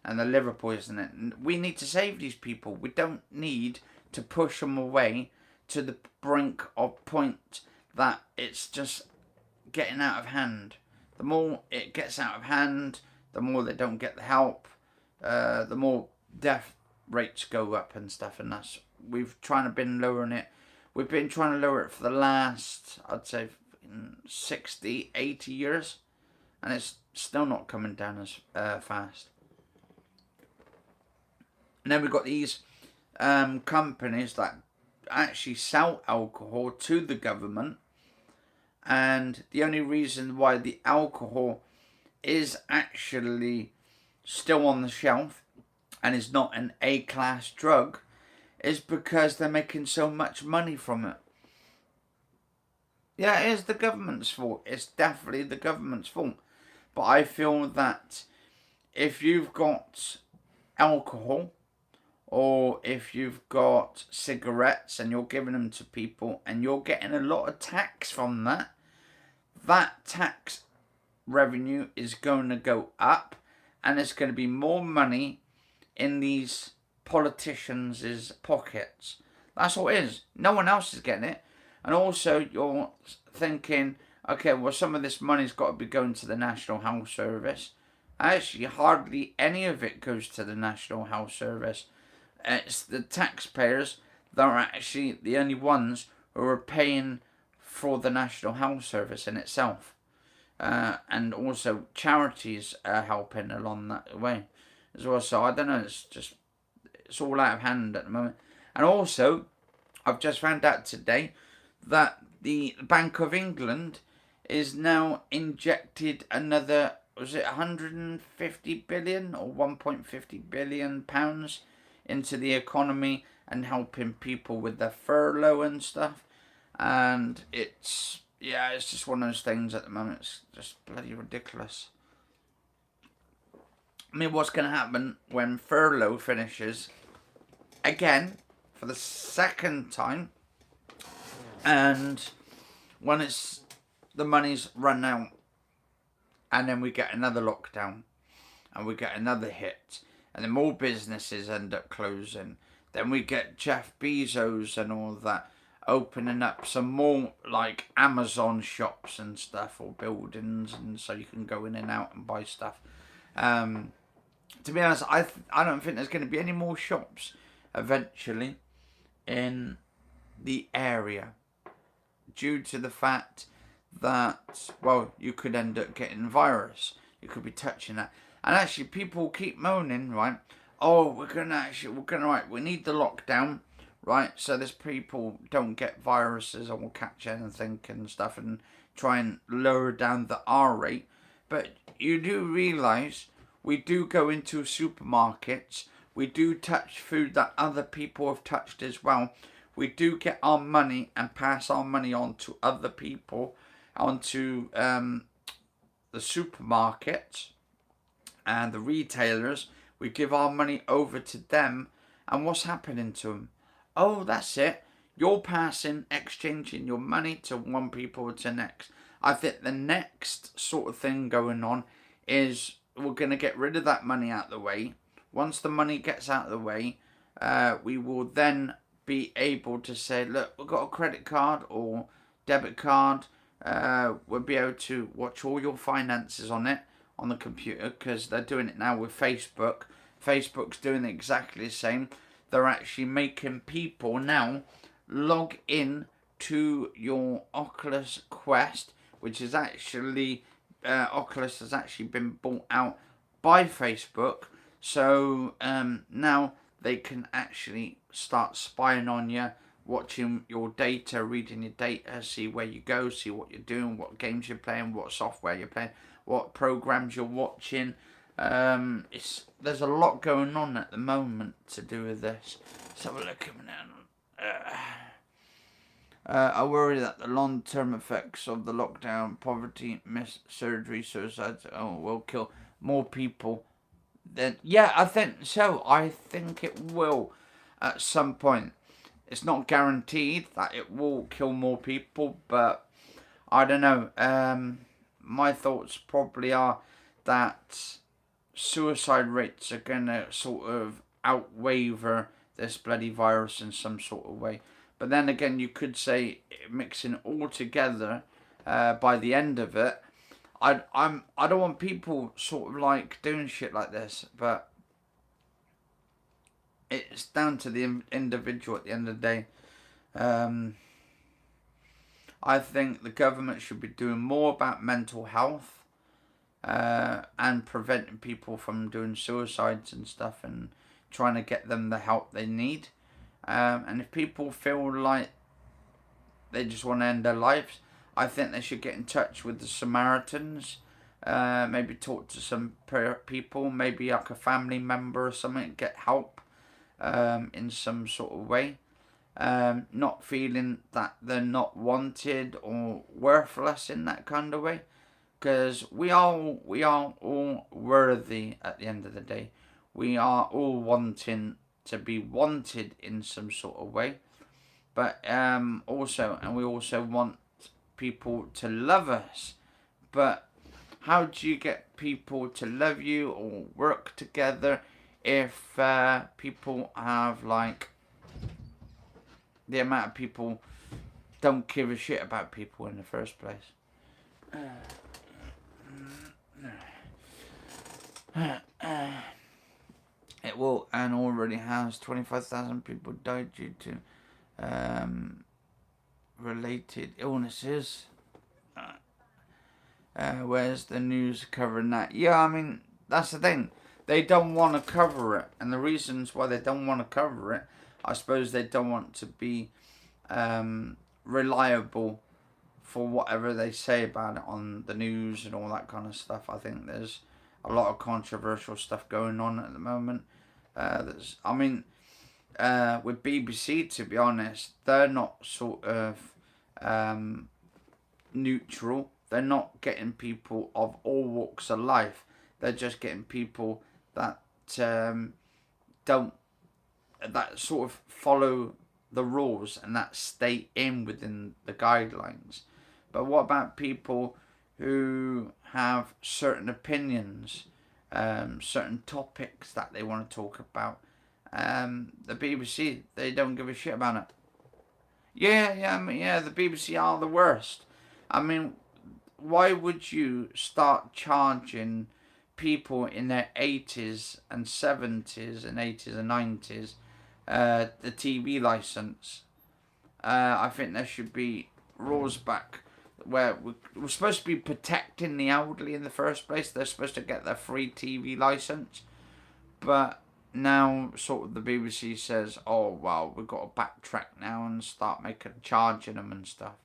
and the liver poisoning. We need to save these people. We don't need to push them away to the brink of point that it's just getting out of hand. The more it gets out of hand, the more they don't get the help, the more death rates go up and stuff. And that's, we've been lowering it. We've been trying to lower it for the last, I'd say, 60, 80 years. And it's still not coming down as fast. And then we've got these companies that actually sell alcohol to the government. And the only reason why the alcohol is actually still on the shelf and is not an A-class drug is because they're making so much money from it. Yeah, it is the government's fault. It's definitely the government's fault. But I feel that if you've got alcohol or if you've got cigarettes and you're giving them to people and you're getting a lot of tax from that, that tax revenue is going to go up and there's going to be more money in these politicians' pockets. That's all it is. No one else is getting it. And also you're thinking, okay, well, some of this money's got to be going to the National Health Service. Actually, hardly any of it goes to the National Health Service. It's the taxpayers that are actually the only ones who are paying for the National Health Service in itself. And also charities are helping along that way as well. So I don't know, it's all out of hand at the moment. And also, I've just found out today that the Bank of England is now injected another, was it 150 billion or 1.50 billion pounds into the economy and helping people with their furlough and stuff. And it's just one of those things at the moment. It's just bloody ridiculous. I mean, what's going to happen when furlough finishes again for the second time, and when the money's run out, and then we get another lockdown, and we get another hit, and then more businesses end up closing. Then we get Jeff Bezos and all that opening up some more like Amazon shops and stuff, or buildings, and so you can go in and out and buy stuff. To be honest, I don't think there's going to be any more shops eventually in the area, due to the fact that, well, you could end up getting virus. You could be touching that. And actually, people keep moaning, right? Oh, we need the lockdown, right? So this people don't get viruses or will catch anything and stuff, and try and lower down the R rate. But you do realise we do go into supermarkets. We do touch food that other people have touched as well. We do get our money and pass our money on to other people, onto the supermarkets and the retailers. We give our money over to them, and what's happening to them? Oh, that's it. You're exchanging your money to one people to next. I think the next sort of thing going on is we're going to get rid of that money out of the way. Once the money gets out of the way, we will then be able to say, look, we've got a credit card or debit card. We'll be able to watch all your finances on it, on the computer, because they're doing it now with Facebook. Facebook's doing exactly the same. They're actually making people now log in to your Oculus Quest, which is actually, Oculus has actually been bought out by Facebook. So now they can actually start spying on you, watching your data, reading your data, see where you go, see what you're doing, what games you're playing, what software you're playing, what programs you're watching. There's a lot going on at the moment to do with this. Let's have a look now. I worry that the long-term effects of the lockdown, poverty, missed surgery, suicide, will kill more people. Then yeah, I think so. I think it will at some point. It's not guaranteed that it will kill more people, but I don't know. My thoughts probably are that suicide rates are going to sort of outweigh this bloody virus in some sort of way. But then again, you could say mixing all together by the end of it. I don't want people sort of like doing shit like this, but it's down to the individual at the end of the day. I think the government should be doing more about mental health and preventing people from doing suicides and stuff, and trying to get them the help they need. And if people feel like they just want to end their lives, I think they should get in touch with the Samaritans. Maybe talk to some people, maybe like a family member or something, get help in some sort of way. Not feeling that they're not wanted or worthless in that kind of way. Because we are all worthy at the end of the day. We are all wanting to be wanted in some sort of way. But we also want people to love us. But how do you get people to love you or work together if people have, like, the amount of people don't give a shit about people in the first place? It will, and already has. 25,000 people died due to related illnesses. Where's the news covering that? Yeah, I mean, that's the thing. They don't want to cover it. And the reasons why they don't want to cover it, I suppose they don't want to be reliable for whatever they say about it on the news and all that kind of stuff. I think there's a lot of controversial stuff going on at the moment. With BBC, to be honest, they're not sort of neutral. They're not getting people of all walks of life. They're just getting people that that sort of follow the rules and that stay within the guidelines. But what about people who have certain opinions, certain topics that they want to talk about? The BBC, they don't give a shit about it. The BBC are the worst. I mean, why would you start charging people in their 80s and 70s and 80s and 90s the TV license? I think there should be rules back where we're supposed to be protecting the elderly in the first place. They're supposed to get their free TV license. But now sort of the BBC says, oh, well, we've got to backtrack now and start charging them and stuff.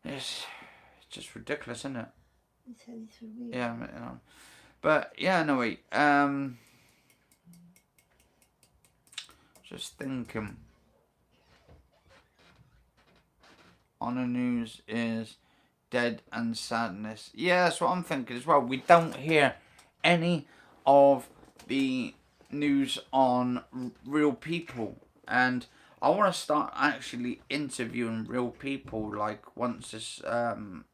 It's just ridiculous, isn't it? It's weird. Yeah, you know. But yeah, no wait. Just thinking. On the news is dead and sadness. Yeah, that's what I'm thinking as well. We don't hear any of the news on real people, and I want to start actually interviewing real people. Like once this like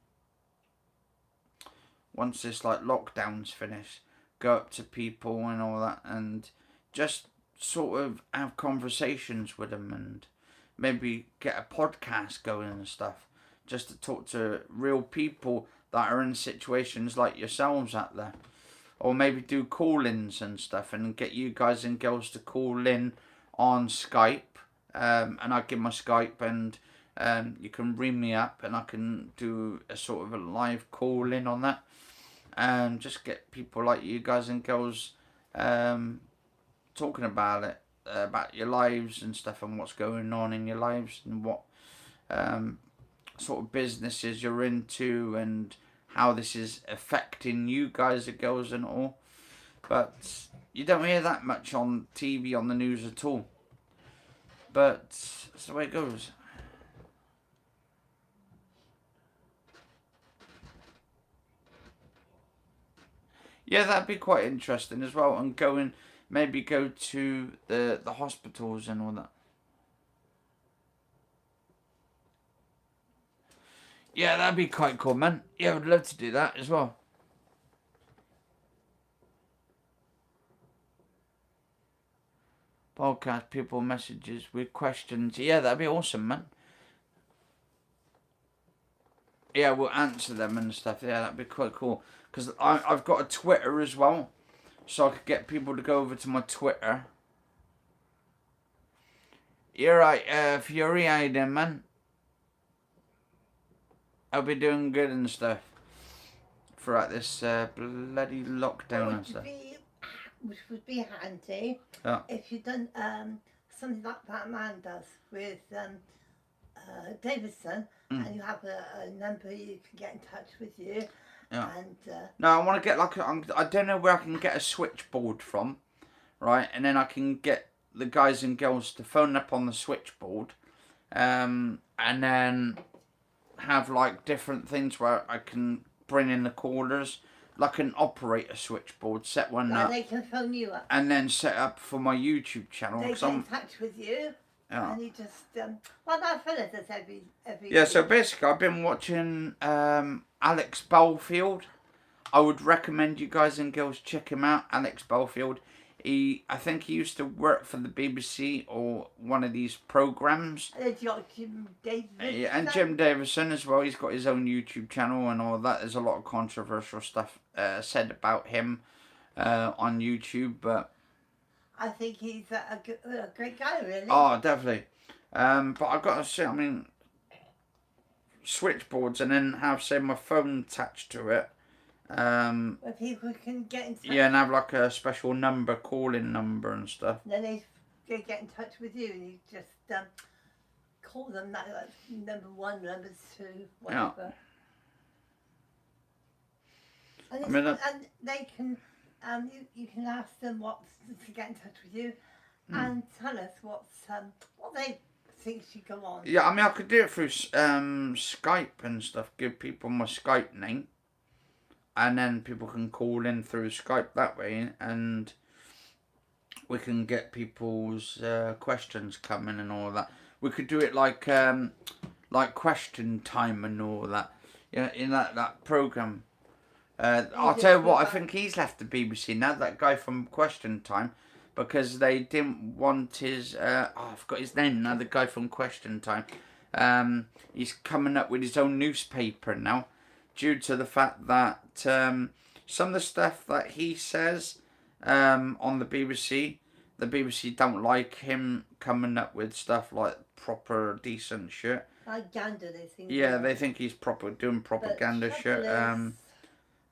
lockdown's finished, go up to people and all that, and just sort of have conversations with them, and maybe get a podcast going and stuff. just to talk to real people that are in situations like yourselves out there. Or maybe do call-ins and stuff and get you guys and girls to call in on Skype. And I give my Skype and you can ring me up and I can do a sort of a live call-in on that. And just get people like you guys and girls talking about it. About your lives and stuff and what's going on in your lives and what sort of businesses you're into and how this is affecting you guys and girls and all. But you don't hear that much on TV, on the news at all. But that's the way it goes. Yeah, that'd be quite interesting as well. And maybe go to the hospitals and all that. Yeah, that'd be quite cool, man. Yeah, I'd love to do that as well. Podcast, people, messages with questions. Yeah, that'd be awesome, man. Yeah, we'll answer them and stuff. Yeah, that'd be quite cool. Because I've got a Twitter as well. So I could get people to go over to my Twitter. You're right, Fury, how you doing, man? I'll be doing good and stuff throughout this bloody lockdown and stuff. Which would be handy if you'd done something like that man does with Davidson, and you have a number you can get in touch with you. Yeah. And no, I want to get I don't know where I can get a switchboard from, right? And then I can get the guys and girls to phone up on the switchboard, and then have like different things where I can bring in the callers, like an operator switchboard, set one up. They can phone you up. And then set up for my YouTube channel. They get in touch with you. Yeah. And you just, well, that fella does every yeah, week. So basically I've been watching Alex Belfield. I would recommend you guys and girls check him out, Alex Belfield. I think he used to work for the BBC or one of these programmes. And Jim Davison. Yeah, and Jim Davison as well. He's got his own YouTube channel and all that. There's a lot of controversial stuff said about him on YouTube, but I think he's a great guy, really. Oh, definitely. But I've got to say, I mean, switchboards and then have, say, my phone attached to it. Where people can get in touch. Yeah, and have like a special number, calling number and stuff. Then they get in touch with you and you just call them, like number 1, number 2, whatever. Yeah. And, and they can, you can ask them what to get in touch with you and tell us what they think should go on. Yeah, I mean, I could do it through Skype and stuff, give people my Skype name. And then people can call in through Skype that way, and we can get people's questions coming and all that. We could do it like question time and all that. Yeah, in that program. I'll tell you what, I think he's left the BBC now. That guy from Question Time, because they didn't want his. I forgot his name now. The guy from Question Time. He's coming up with his own newspaper now, due to the fact that some of the stuff that he says on the BBC don't like him coming up with stuff like proper decent shit. Propaganda, they think. Yeah, they think he's doing propaganda shit.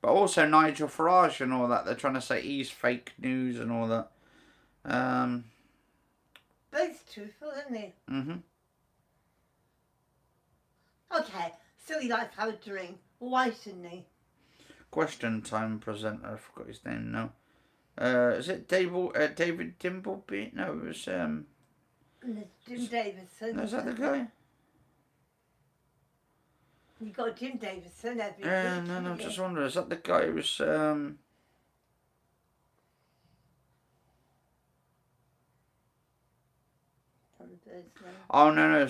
But also Nigel Farage and all that. They're trying to say he's fake news and all that. But it's truthful, isn't he? Mm-hmm. Okay, so he likes to have a drink. Why shouldn't he? Question Time presenter, I forgot his name now. Is it David Dimbleby? No, it was Jim Davison. No, is that the guy? You got Jim Davison every week. No, I'm just wondering, is that the guy who was Oh no,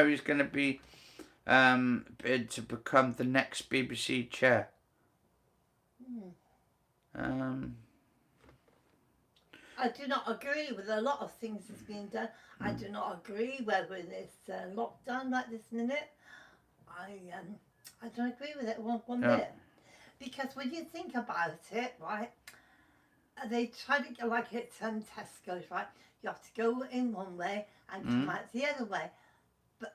he's gonna be bid to become the next BBC chair. I do not agree with a lot of things that's being done. I do not agree whether this lockdown like this minute. I don't agree with it one bit. Because when you think about it, right, they try to go like it's Tesco's, right? You have to go in one way and come out the other way.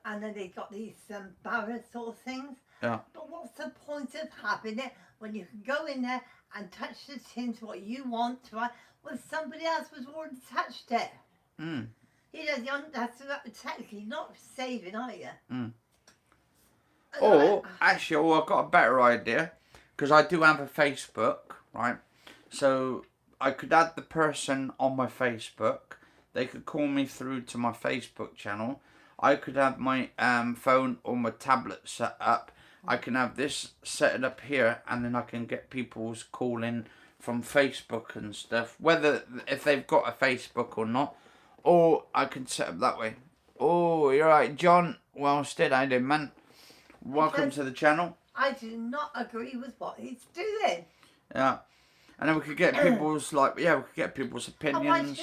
And then they got these barrier sort of things. Yeah. But what's the point of having it when you can go in there and touch the tins what you want, right? When somebody else was already touched it. Mm. You know, that's technically not saving, are you? Mm. Or, actually, I've got a better idea. Because I do have a Facebook, right? So, I could add the person on my Facebook. They could call me through to my Facebook channel. I could have my phone or my tablet set up. I can have this set up here, and then I can get people's calling from Facebook and stuff, whether if they've got a Facebook or not, or I can set up that way. Oh, you're right, John. Well, still, I do, man. Welcome to the channel. I do not agree with what he's doing. Yeah, and then we could get people's we could get people's opinions.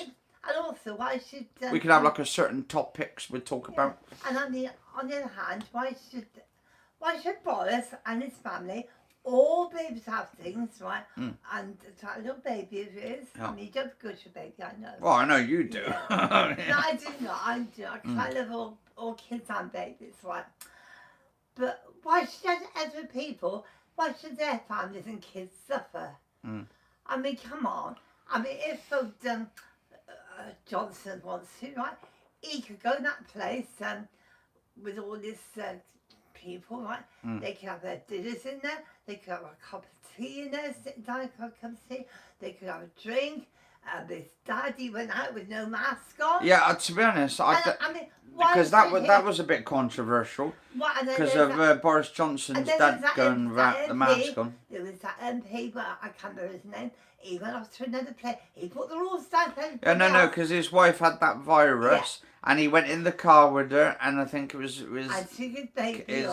And also, why should we could have like a certain topics we talk about. And on the other hand, why should Boris and his family all be able to have things, right? And a little baby of his. I mean, you don't go to a baby, I know. Well, I know you do. Yeah. No, I do not. I do. I love all kids and babies, right? But why should other people? Why should their families and kids suffer? I mean, come on. I mean, if Johnson wants to, right? He could go in that place with all these people, right? They could have their dinners in there. They could have a cup of tea in there, sitting down, a cup of tea. They could have a drink. His daddy went out with no mask on. Yeah, to be honest, because that was a bit controversial. Because of Boris Johnson's dad going without the mask on. There was that MP, but I can't remember his name. He went off to another place. He put the rules down. Yeah, no, because his wife had that virus, and he went in the car with her, and I think it was and took his baby his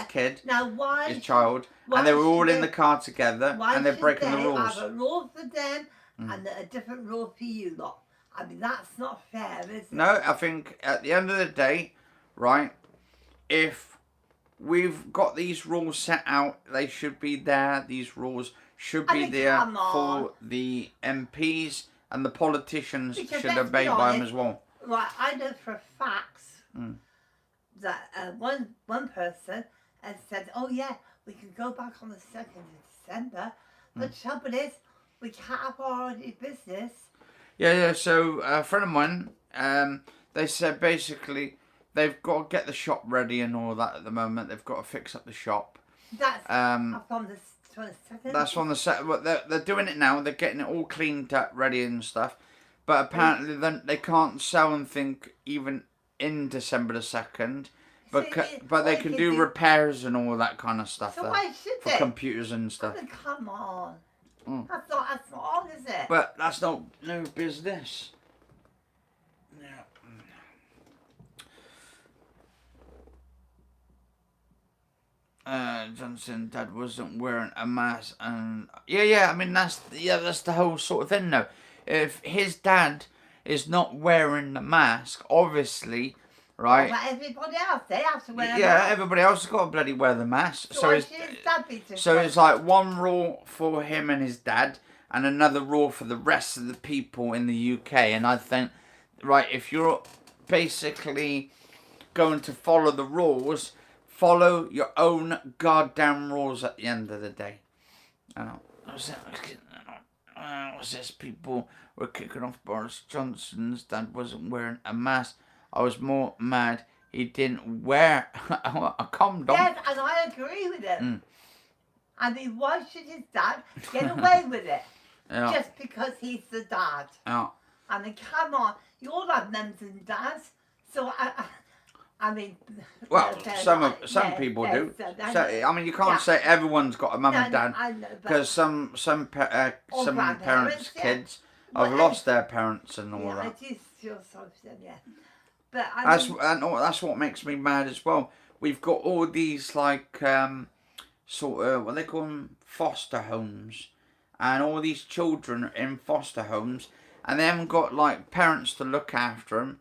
kid. Now why? His child, and they were all in the car together, and they're breaking the rules. Why should they have a rule for them and a different rule for you lot? I mean, that's not fair, is it? No, I think at the end of the day, right, if we've got these rules set out, they should be there. These rules should be there for the MPs, and the politicians should obey by them as well. Right, I know for a fact that one person has said, oh yeah, we can go back on the 2nd of December, but the trouble is, we can't have our business. Yeah, so a friend of mine, they said basically they've got to get the shop ready and all that at the moment. They've got to fix up the shop. That's from the 22nd. That's from the second. But they're doing it now. They're getting it all cleaned up, ready and stuff. But apparently then they can't sell anything even in December the 2nd. But they can do repairs and all that kind of stuff. So why should they? For computers and stuff. I mean, come on. That's not on, is it? But that's no business. Yeah. Johnson dad wasn't wearing a mask, and I mean that's the whole sort of thing though. If his dad is not wearing the mask, obviously, right? But everybody else, they have to wear a mask. Yeah, everybody else has got to bloody wear the mask. So it's like one rule for him and his dad, and another rule for the rest of the people in the UK. And I think, right, if you're basically going to follow the rules, follow your own goddamn rules at the end of the day. I know. What's this? People were kicking off Boris Johnson's dad wasn't wearing a mask. I was more mad he didn't wear a condom. Yes, and I agree with him. I mean, why should his dad get away with it? Yeah. Just because he's the dad. Yeah. I mean, come on. You all have mums and dads. So, I mean... Well, some people do. So, I mean, you can't say everyone's got a mum and dad. Because some parents' kids have lost their parents and all that. I do feel sorry for them, yeah. But that's what makes me mad as well. We've got all these, like, sort of, what they call them, foster homes. And all these children in foster homes. And they haven't got, like, parents to look after them.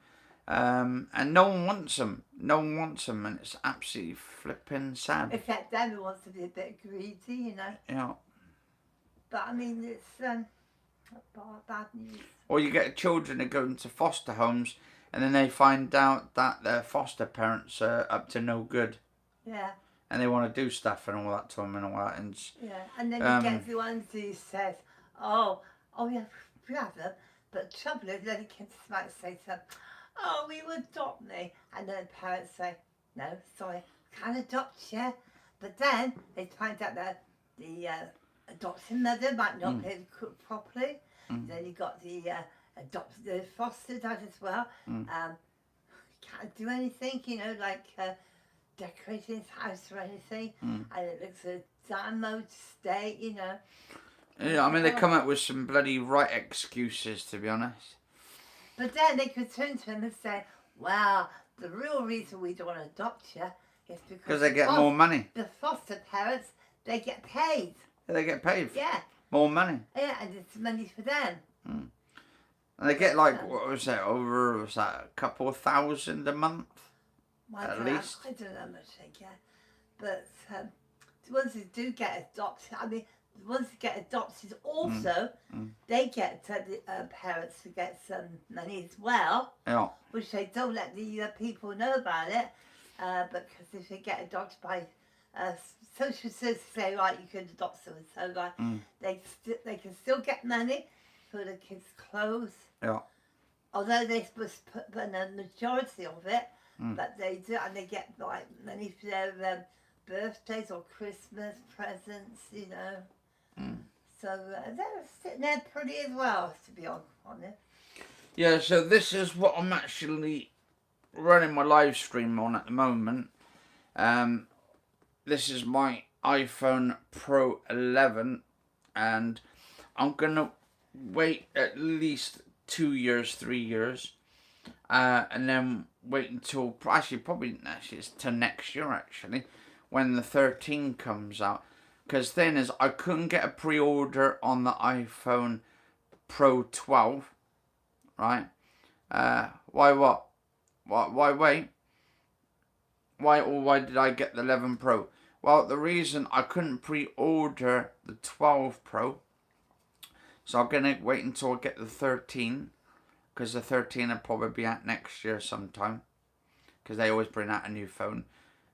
And no one wants them. No one wants them, and it's absolutely flipping sad. Except them who wants to be a bit greedy, you know. Yeah. But I mean, it's bad news. Or you get children that go into foster homes, and then they find out that their foster parents are up to no good. Yeah. And they want to do stuff and all that to them and all that. And and then you get the ones who says, oh yeah, we have them. But the trouble is, then kids might say something, oh, we would adopt me. And then parents say, no, sorry, can't adopt you. But then they find out that the adopting mother might not be able to cook properly. Then you got the foster dad as well. Can't do anything, you know, like decorating his house or anything. And it looks a damn mode state, you know. Yeah, I mean, they come up with some bloody right excuses, to be honest. But then they could turn to him and say, well, the real reason we don't want to adopt you is because they get more money. The foster parents, they get paid. Yeah, they get paid. Yeah. More money. Yeah, and it's money for them. And they get like, what was that, a couple of thousand a month? At least. I don't know how much they get. But the ones who do get adopted, I mean, the ones who get adopted also, they get the parents to get some money as well. Yeah. Which they don't let the people know about it. Because if they get adopted by social services, say, right, you can adopt so and so, right, they can still get money for the kids' clothes. Yeah. Although they're supposed to put in a majority of it, but they do, and they get like money for their birthdays or Christmas presents, you know. So they're sitting there pretty as well, to be honest. Yeah, so this is what I'm actually running my live stream on at the moment. This is my iPhone Pro 11, and I'm gonna wait at least 2 years, 3 years, and then wait until it's till next year actually, when the 13 comes out. Because thing is, I couldn't get a pre-order on the iPhone Pro 12, right? Why what? Why wait? Why did I get the 11 Pro? Well, the reason I couldn't pre-order the 12 Pro, so I'm going to wait until I get the 13, because the 13 will probably be out next year sometime, because they always bring out a new phone.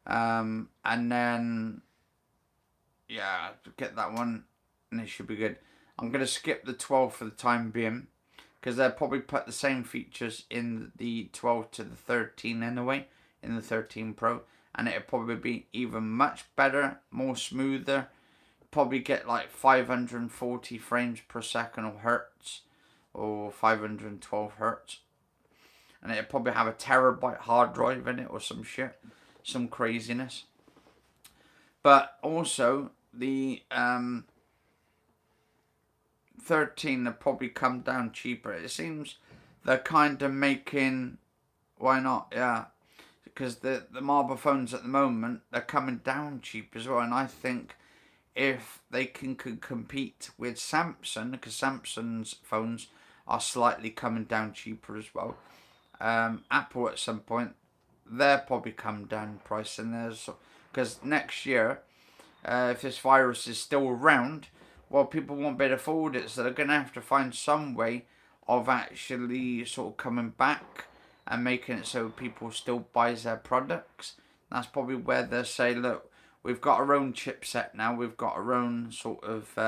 And then, yeah, get that one, and it should be good. I'm going to skip the 12 for the time being, because they'll probably put the same features in the 12 to the 13 anyway, in the 13 Pro, and it'll probably be even much better, more smoother. Probably get like 540 frames per second or hertz, or 512 hertz, and it'll probably have a terabyte hard drive in it or some shit, some craziness. But also the 13 will probably come down cheaper. It seems they're kind of making, why not? Yeah, because the marble phones at the moment, they're coming down cheap as well, and I think if they can compete with Samsung, because Samsung's phones are slightly coming down cheaper as well. Apple at some point, they'll probably come down in price, and there's, because next year, if this virus is still around, well, people won't be able to afford it, so they're going to have to find some way of actually sort of coming back and making it so people still buys their products. That's probably where they'll say, look, we've got our own chipset now, we've got our own sort of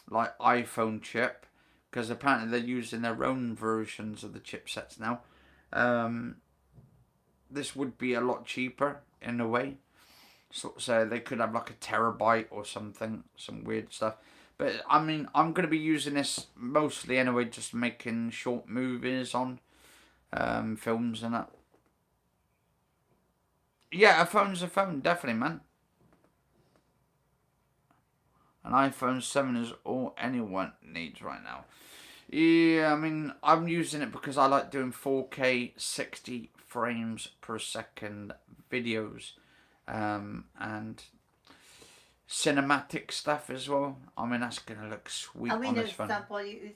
like iPhone chip, because apparently they're using their own versions of the chipsets now. This would be a lot cheaper in a way. So they could have like a terabyte or something, some weird stuff. But I mean, I'm going to be using this mostly anyway, just making short movies on films and that. Yeah, a phone's a phone, definitely, man. An iPhone 7 is all anyone needs right now. Yeah, I mean, I'm using it because I like doing 4K 60 frames per second videos. And cinematic stuff as well. I mean, that's going to look sweet on this phone. Somebody who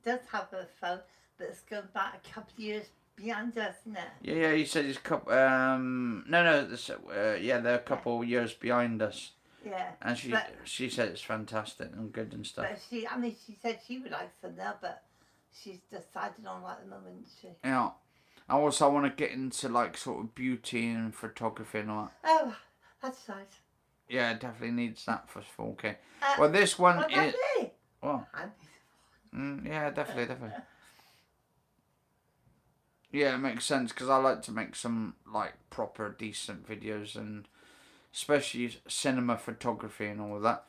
does have a phone, but it's gone back a couple of years behind us, isn't it? Yeah, he said he's a couple. No, they're a couple years behind us. Yeah. And she said it's fantastic and good and stuff. But she said she would like some now, but she's decided on at the moment, she? Yeah. I also want to get into like sort of beauty and photography and all that. Oh, that's nice. Yeah, it definitely needs that for 4K. Well, this one what is. Me? Well. Yeah, definitely. Yeah, it makes sense because I like to make some like proper decent videos and especially cinema photography and all of that.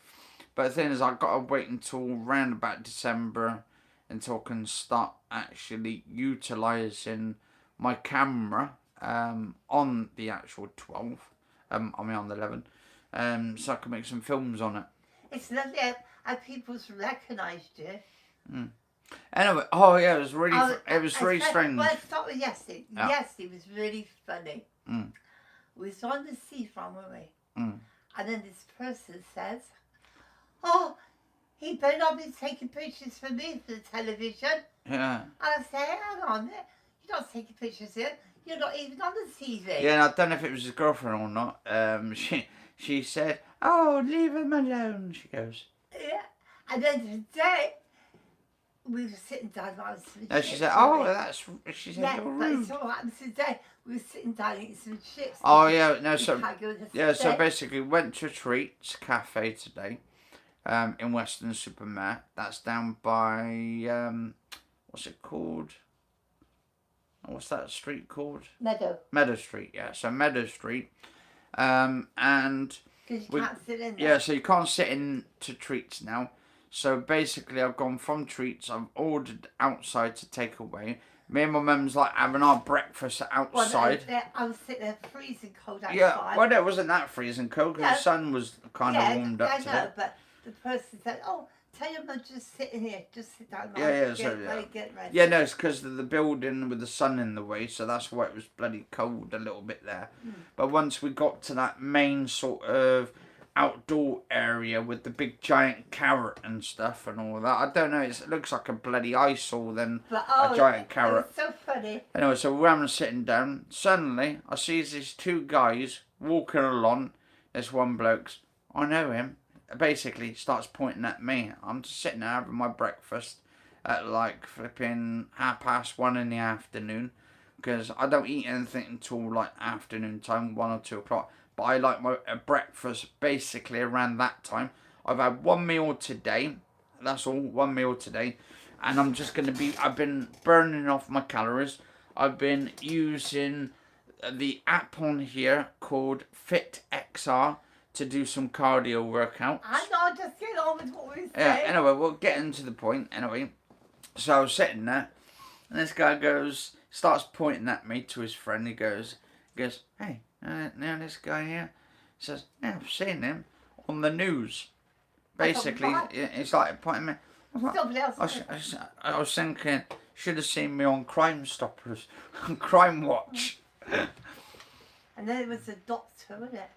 But the thing is, I've got to wait until around about December until I can start actually utilising my camera on the actual 12. On the 11. So I can make some films on it. It's lovely how people's recognised you. Anyway, it was really, strange. Well, let's start with yesterday. Yeah. Yesterday was really funny. We was on the seafront, weren't we? And then this person says, "Oh, he better not be taking pictures for me for the television." Yeah. And I say, "Hang on, you're not taking pictures here. You're not even on the TV." Yeah, and I don't know if it was his girlfriend or not. She said, "Oh, leave him alone." She goes. Yeah. And then today, we were sitting down. No, she said, "Oh, she said, yeah, you're but rude." it's all happened today. We were sitting down eating some chips. Oh yeah, no. So so basically, went to a Treats Cafe today, in Western Supermare. That's down by what's it called? What's that street called? Meadow Street. Yeah, so Meadow Street, and because you can't sit in there. Yeah, so you can't sit in to Treats now. So basically, I've gone from Treats. I've ordered outside to take away. Me and my mum's like having our breakfast outside. Well, I was sitting there freezing cold outside. Yeah, well, it wasn't that freezing cold because the sun was kind of warmed up today. I know, but the person said, "Oh, tell your mum just sit in here, just sit down." Get ready. Yeah, no, it's because of the building with the sun in the way, so that's why it was bloody cold a little bit there. But once we got to that main sort of outdoor area with the big giant carrot and stuff and all that. I don't know, it looks like a bloody eyesore than a giant carrot. It's so funny. Anyway, so we're having sitting down. Suddenly, I see these two guys walking along. This one bloke's, I know him, basically starts pointing at me. I'm just sitting there having my breakfast at like flipping 1:30 in the afternoon because I don't eat anything until like afternoon time, 1 or 2 o'clock. But I like my breakfast basically around that time. I've had one meal today. That's all, one meal today. And I'm just going to be, I've been burning off my calories. I've been using the app on here called FitXR to do some cardio workouts. I know, just get on with what we're saying. Yeah, anyway, we'll get into the point. Anyway, so I was sitting there. And this guy starts pointing at me to his friend. He goes, "Hey. Now this guy here says, yeah, I've seen him on the news." Basically, it's like pointing me. I was thinking, should have seen me on Crime Stoppers, on Crime Watch. And then it was the doctor, wasn't it?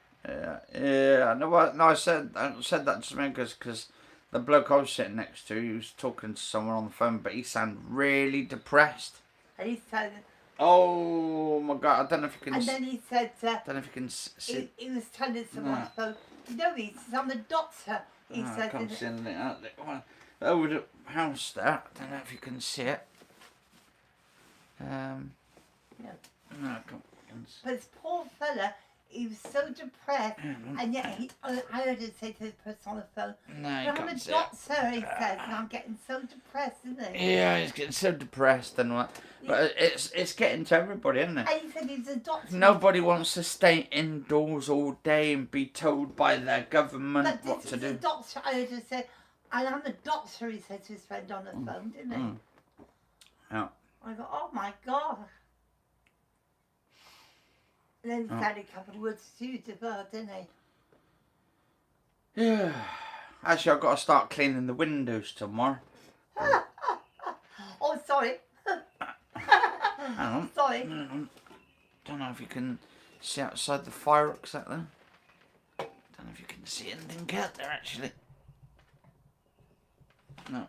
Yeah. No, I said that to me because the bloke I was sitting next to, he was talking to someone on the phone, but he sounded really depressed. And he said, "Oh my God, I don't know if you can." And then he said, I don't know if you can see. He was telling someone on the phone, he says, "I'm the doctor." He said, I can't see anything out there. Over the house there. I don't know if you can see it. No. No, I can't. But this poor fella, he was so depressed, and yet I heard him say to the person on the phone, "No, I'm a doctor," he says, "and I'm getting so depressed, isn't he?" Yeah, he's getting so depressed and what. But it's getting to everybody, isn't it? And he said he's a doctor. Nobody wants to stay indoors all day and be told by their government what to do. The doctor, I heard him say, "And I'm a doctor," he said to his friend on the phone, didn't he? Yeah. I go, "Oh my God." And then he said a couple of words to you as well, didn't he? Yeah. Actually, I've got to start cleaning the windows tomorrow. Oh, sorry. Hang on. Sorry. Don't know if you can see outside the fire exit there. Don't know if you can see anything out there actually. No.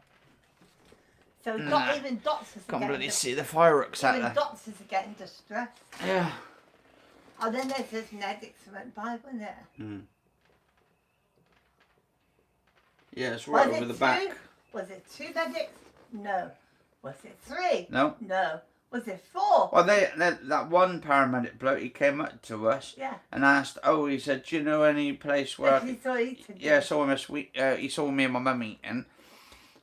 So even doctors are Can't getting bloody see the fireworks out even there. doctors are getting distressed. Yeah. Oh, then there's this medics that went by, wasn't it? Mm. Yeah, it's right over the back. Was it 2 medics? No. Was it 3? No. No. Was it 4? Well, that one paramedic bloke, he came up to us and asked, he said, do you know any place where He saw eating. Yeah, saw him he saw me and my mum eating.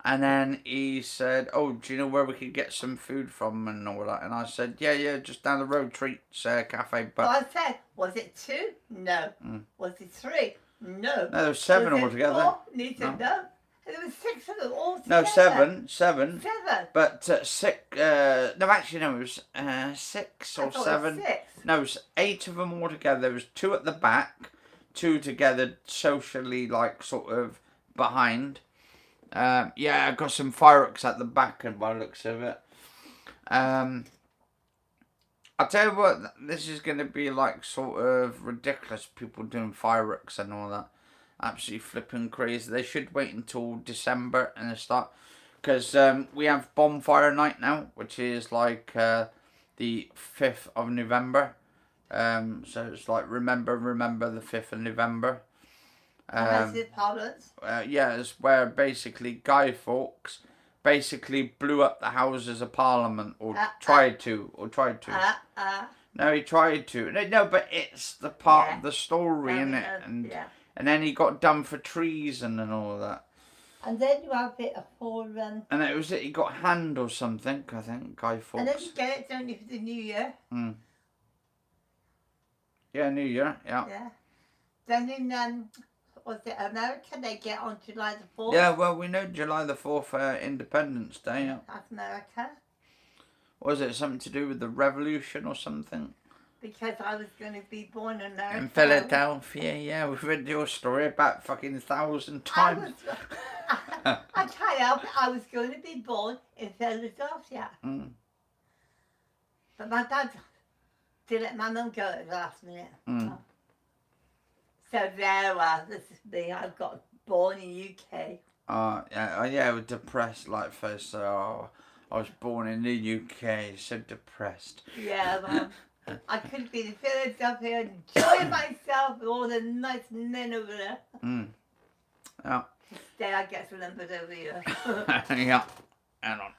And then he said, do you know where we could get some food from and all that? And I said, yeah, just down the road, Treats Cafe. But I said, was it 2? No. Was it 3? No. No, there was 7 altogether. 4? Need to know. And there was 6 of them all together. No, 7. 7. 7. But 6, no, actually, no, it was 6 or 7. 6. No, it was 8 of them all together. There was 2 at the back, 2 together, socially, like, sort of behind. I got some fireworks at the back and by the looks of it. I'll tell you what, this is going to be like sort of ridiculous, people doing fireworks and all that. Absolutely flipping crazy. They should wait until December and start. Because we have bonfire night now, which is like the 5th of November. So it's like remember the 5th of November. It's where basically Guy Fawkes basically blew up the Houses of Parliament, or tried to. No, he tried to. No, but it's the part of the story, isn't it? And then he got done for treason and all that. And then you have it for... and it was he got hand or something, I think, Guy Fawkes. And then you get it, don't you, for the New Year? Yeah, New Year, yeah. Then in... was it America? They get on July the 4th? Yeah, well, we know July the 4th, Independence Day. Yeah. That's America. Was it something to do with the revolution or something? Because I was going to be born in America. In Philadelphia, yeah. We've read your story about fucking 1,000 times. I can't help it. I was going to be born in Philadelphia. But my dad didn't let my mum go at the last minute. So there was, this is me, I got born in UK. I was depressed like first, so I was born in the UK, so depressed. Yeah, well, I could have been in Philadelphia and enjoying myself with all the nice men over there. Yeah. Instead I get remembered over here. Yeah, hang on.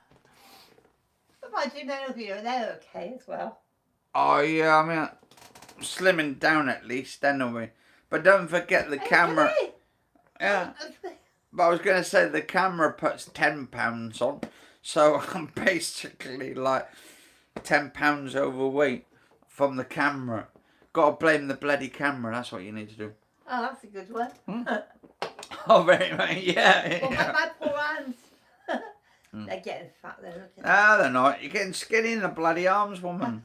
But my two men over here, they're okay as well. Oh yeah, I mean, slimming down at least, anyway. But don't forget the camera. Yeah. But I was going to say the camera puts £10 on. So I'm basically like £10 overweight from the camera. Got to blame the bloody camera. That's what you need to do. Oh, that's a good one. Oh, very much. Yeah. Well, my poor hands. They're getting fat. They're looking. No, they're not. You're getting skinny in the bloody arms, woman.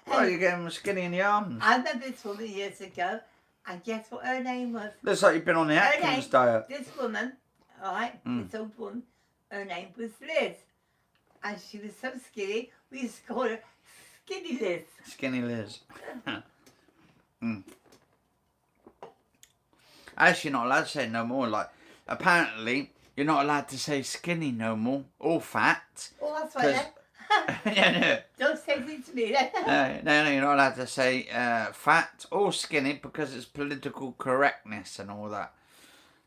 Well, you're getting skinny in the arms. I remember this woman years ago, and guess what her name was? Looks like you've been on the Atkins diet. This woman, alright, this old woman, her name was Liz. And she was so skinny, we used to call her Skinny Liz. Skinny Liz. Actually, you're not allowed to say no more. Like, apparently, you're not allowed to say skinny no more, or fat. Oh, that's right then. Yeah, no. Don't say anything to me then. No, you're not allowed to say fat or skinny because it's political correctness and all that.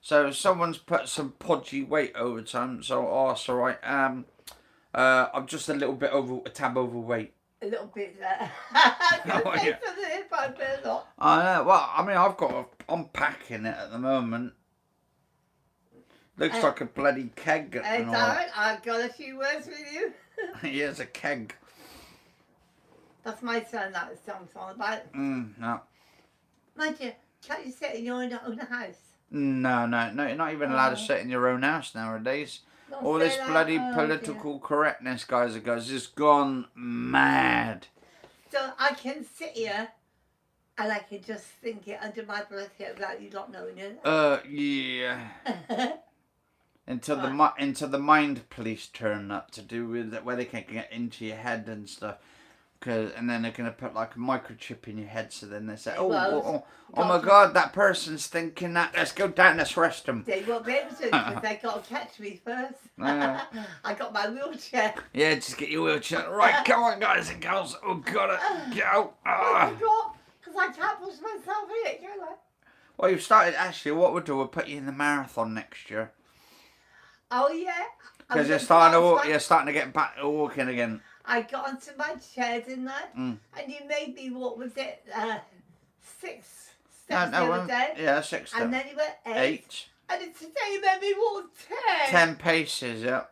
So someone's put some podgy weight over time, so it's alright. I'm just a little bit a tad overweight. A little bit there. I know. Well, I mean, I'm packing it at the moment. Looks like a bloody keg. It's alright, I've got a few words with you. Yeah, it's a keg. That's my son, that was song's all about. No. Mind you, can't you sit in your own house? No, you're not even allowed to sit in your own house nowadays. All this bloody political correctness, guys, it's gone mad. So I can sit here and I can just think it under my breath here without you not knowing it. Yeah. Until the mind police turn up to do with it, where they can get into your head and stuff. And then they're going to put like a microchip in your head, so then they say, They oh won't. my God, that person's thinking that, let's go down, let's arrest them. They won't be able to because they got to catch me first. I got my wheelchair. Yeah, just get your wheelchair. Right, come on guys and girls. Oh, got it. Go. I forgot because I can't push myself in it, can I? Well, you've started, actually, what we'll do, we'll put you in the marathon next year. Oh, yeah. Because you're starting to get back to walking again. I got onto my chair, didn't I? And you made me, what was it, 6 steps the other day? Yeah, 6 steps. And then you went 8. And then today you made me walk 10. 10 paces, yeah.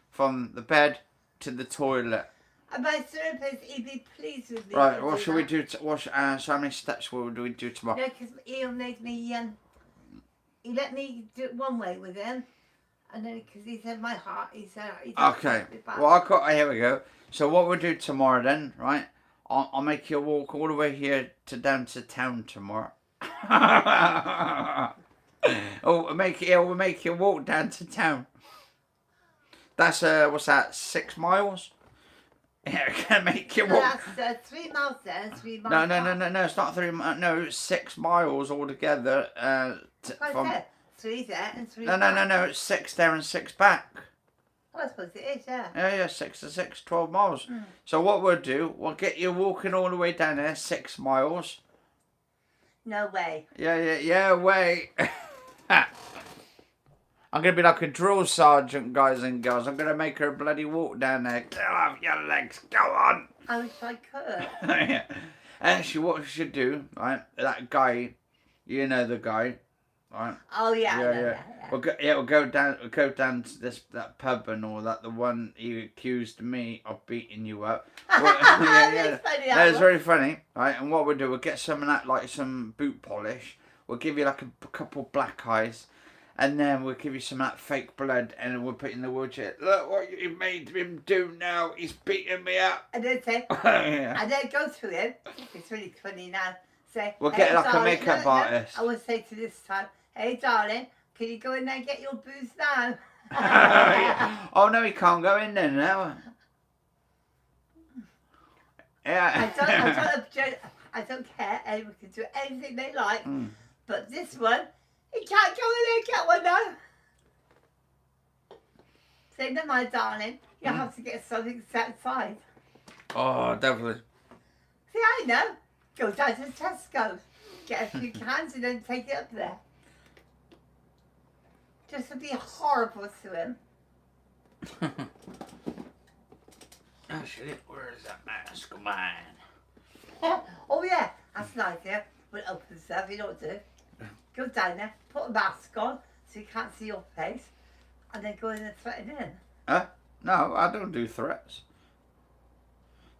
From the bed to the toilet. And my therapist, he'd be pleased with me. Right, what should we do? So how many steps will we do tomorrow? No, because he'll make me, he let me do it one way with him. And then, because he said my heart, he said... Okay, well, here we go. So what we'll do tomorrow then, right? I'll make you walk all the way here down to town tomorrow. We'll make you walk down to town. That's, what's that, 6 miles? Yeah, can make you walk. That's 3 miles there, 3 miles No, it's not 3 miles. No, it's 6 miles altogether. From 3 there and 3 back. No, it's 6 there and 6 back. Oh, I suppose it is, yeah. Yeah, 6 to 6, 12 miles. So what we'll do, we'll get you walking all the way down there, 6 miles. No way. Yeah, way. I'm going to be like a drill sergeant, guys and girls. I'm going to make her bloody walk down there. Get off your legs, go on. I wish I could. Yeah. Actually, what we should do, right, that guy, you know the guy, right? Oh, yeah. We'll go down to that pub and all that. The one he accused me of beating you up. That was very funny, right? And what we'll do, we'll get some of that, like some boot polish. We'll give you like a couple black eyes, and then we'll give you some of that fake blood, and we'll put you in the wheelchair. Look what you made him do now. He's beating me up. And then say, and then go to him. It's really funny now. Say, we'll get like a makeup artist. I would say to this time, hey darling, can you go in there and get your booze now? Oh no, he can't go in there now. Yeah. I don't care. Anyone can do anything they like. But this one, he can't go in there and get one now. Say, no, my darling, you have to get something set aside. Oh, definitely. See, I know. Go down to Tesco, get a few cans and then take it up there. Just to be horrible to him. Actually, where is that mask of mine? Oh yeah, that's nice, yeah. We'll open stuff, you know what to do. Go down there, put a mask on so you can't see your face, and then go in and threaten him. No, I don't do threats.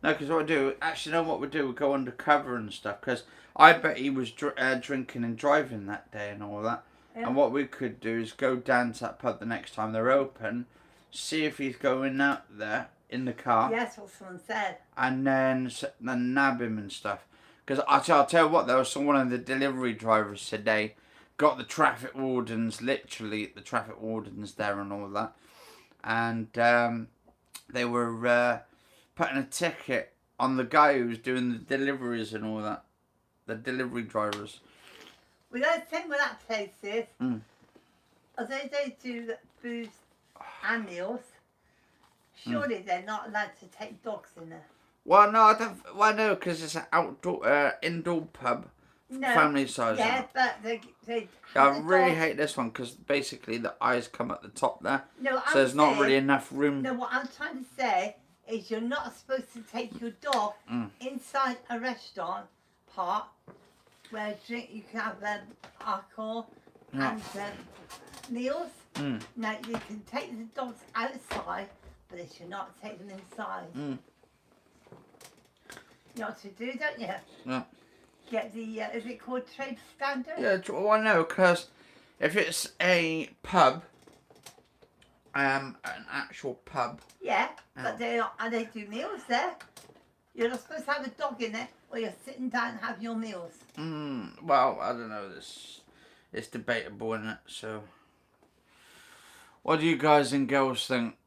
No, because what I do, actually, know what we do? We go undercover and stuff, because I bet he was drinking and driving that day and all that. Yeah. And what we could do is go down to that pub the next time they're open, see if he's going out there in the car. Yes, what someone said. And then nab him and stuff. Because I'll tell you what, there was one of the delivery drivers today got the traffic wardens, literally the traffic wardens there and all that. And they were putting a ticket on the guy who was doing the deliveries and all that. The delivery drivers. We don't think where that place is. Although they do booze and meals, surely they're not allowed to take dogs in there. Well, no, I don't. Well, no, because it's an indoor pub, family size. Yeah, but they. I really hate this one because basically the eyes come at the top there. No, so there's not really enough room. No, what I'm trying to say is you're not supposed to take your dog inside a restaurant part where you can have alcohol and meals. Now you can take the dogs outside, but they should not take them inside. You know what to do, don't you? Yeah. Get the, is it called trade standard? Yeah, well, I know, because if it's a pub, an actual pub. Yeah, but they do meals there. You're not supposed to have a dog in there where you're sitting down and have your meals. Well, I don't know, it's debatable, isn't it? So, what do you guys and girls think?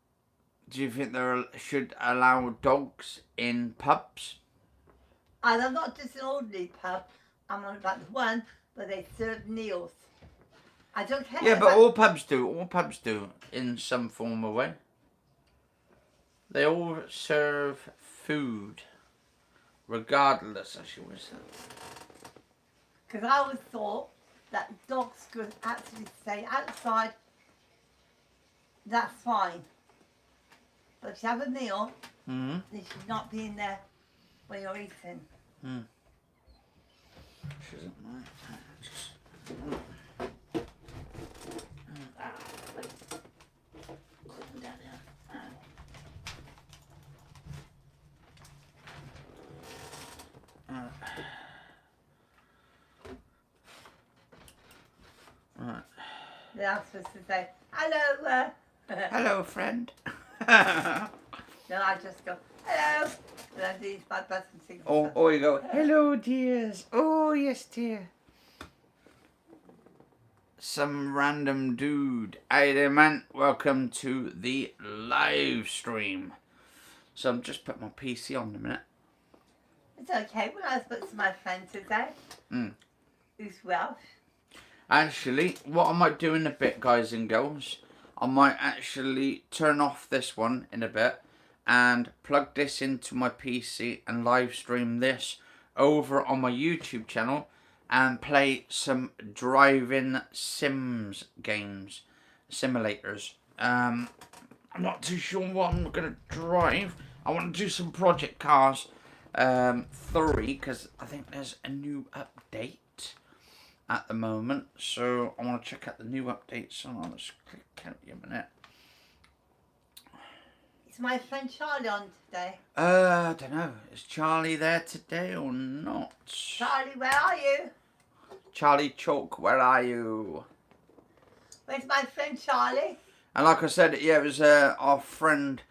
Do you think they should allow dogs in pubs? And I'm not just an ordinary pub. I'm on about the one where they serve meals. I don't care. Yeah, but all pubs do. All pubs do in some form or way. They all serve food, regardless, as you would say. Because I always thought that dogs could actually stay outside. That's fine. But if you have a meal, they should not be in there when you're eating. They're supposed to say, hello. Hello, friend. No, I just go, hello. And I do my best and sing. Or you go, hello, dears. Oh, yes, dear. Some random dude. Hey there, man. Welcome to the live stream. So I'm just putting my PC on in a minute. It's okay. When I spoke to my friend today, who's Welsh. Actually, what I might do in a bit, guys and girls, I might actually turn off this one in a bit and plug this into my PC and live stream this over on my YouTube channel and play some driving sims games, simulators. I'm not too sure what I'm going to drive. I want to do some Project Cars 3 because I think there's a new update at the moment, so I want to check out the new updates. So let's click out a minute. Is my friend Charlie on today? I don't know. Is Charlie there today or not? Charlie, where are you? Charlie Chalk, where are you? Where's my friend Charlie? And like I said, yeah, it was our friend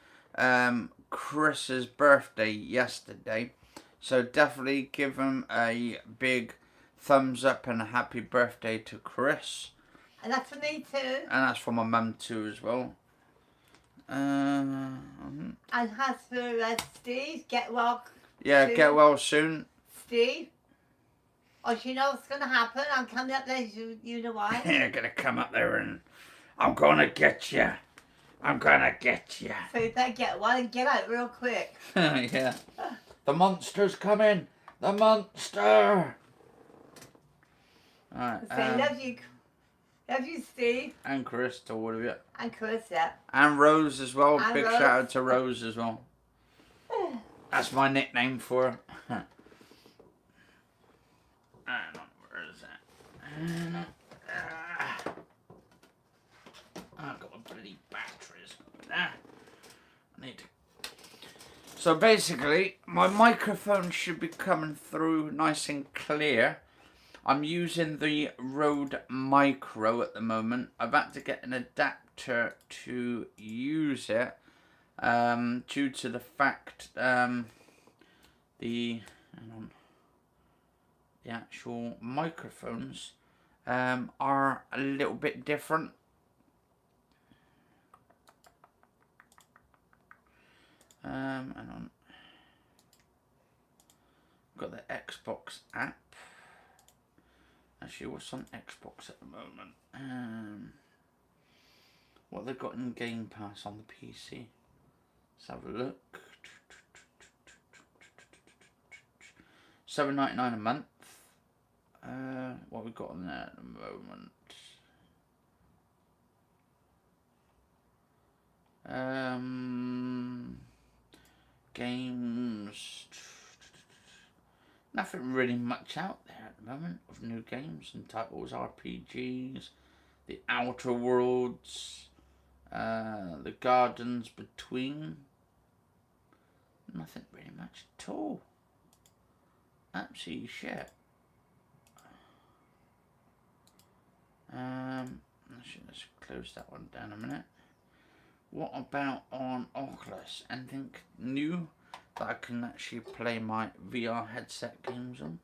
Chris's birthday yesterday, so definitely give him a big thumbs up and a happy birthday to Chris. And that's for me too. And that's for my mum too as well. And as for Steve, get well. Yeah, soon. get well soon. Steve. Oh, you know what's going to happen? I'm coming up there, you know why? Yeah, gonna come up there and I'm gonna get you. I'm gonna get you. So you better get well and get out real quick. Yeah. The monster's coming. The monster. Alright. Say love you. Love you, Steve. And Chris to all of you. And Chris, yeah. And Rose as well. And Big Rose. shout out to Rose as well. That's my nickname for her. Where is that? I've got my bloody batteries. I need to. So basically, my microphone should be coming through nice and clear. I'm using the Rode Micro at the moment. I've had to get an adapter to use it due to the fact the actual microphones are a little bit different. Hang on. Got the Xbox app. Actually, what's on Xbox at the moment? What they've got in Game Pass on the PC. Let's have a look. $7.99 a month. What we got on there at the moment? Games. Nothing really much out there at the moment of new games and titles, RPGs, The Outer Worlds, The Gardens Between. Nothing really much at all. Absolutely shit. Let's close that one down a minute. What about on Oculus? Anything new that I can actually play my VR headset games on?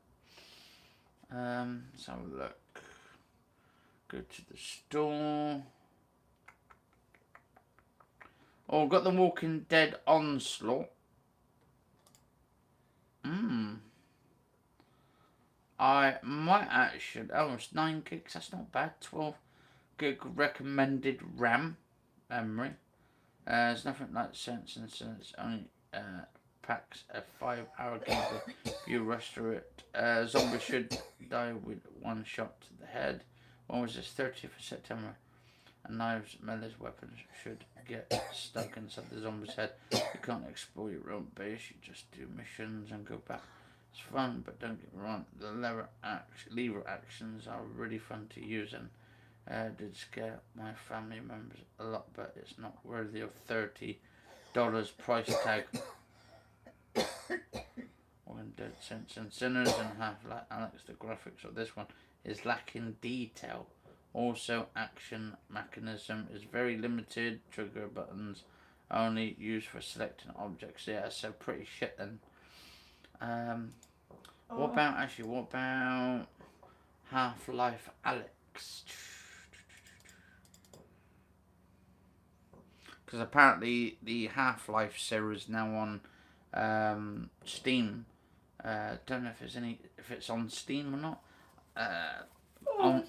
Let's have a look. Go to the store. Oh, got the Walking Dead Onslaught. I might actually. Oh, it's 9 gigs. That's not bad. 12 gig recommended RAM memory. There's nothing like Sense and Sense. Only packs a 5-hour gameplay. If you rush through it, zombies should die with one shot to the head. When was this? 30th of September. And knives, melee weapons should get stuck inside the zombie's head. You can't explore your own base. You just do missions and go back. It's fun, but don't get me wrong. The lever actions are really fun to use and did scare my family members a lot, but it's not worthy of $30 price tag. When Dead Saints and Sinners and Half-Life Alex, the graphics of this one is lacking detail. Also, action mechanism is very limited. Trigger buttons only used for selecting objects. Yeah, so pretty shit then. What about Half-Life Alex? Because apparently the Half-Life series now on Steam. Don't know if it's on Steam or not.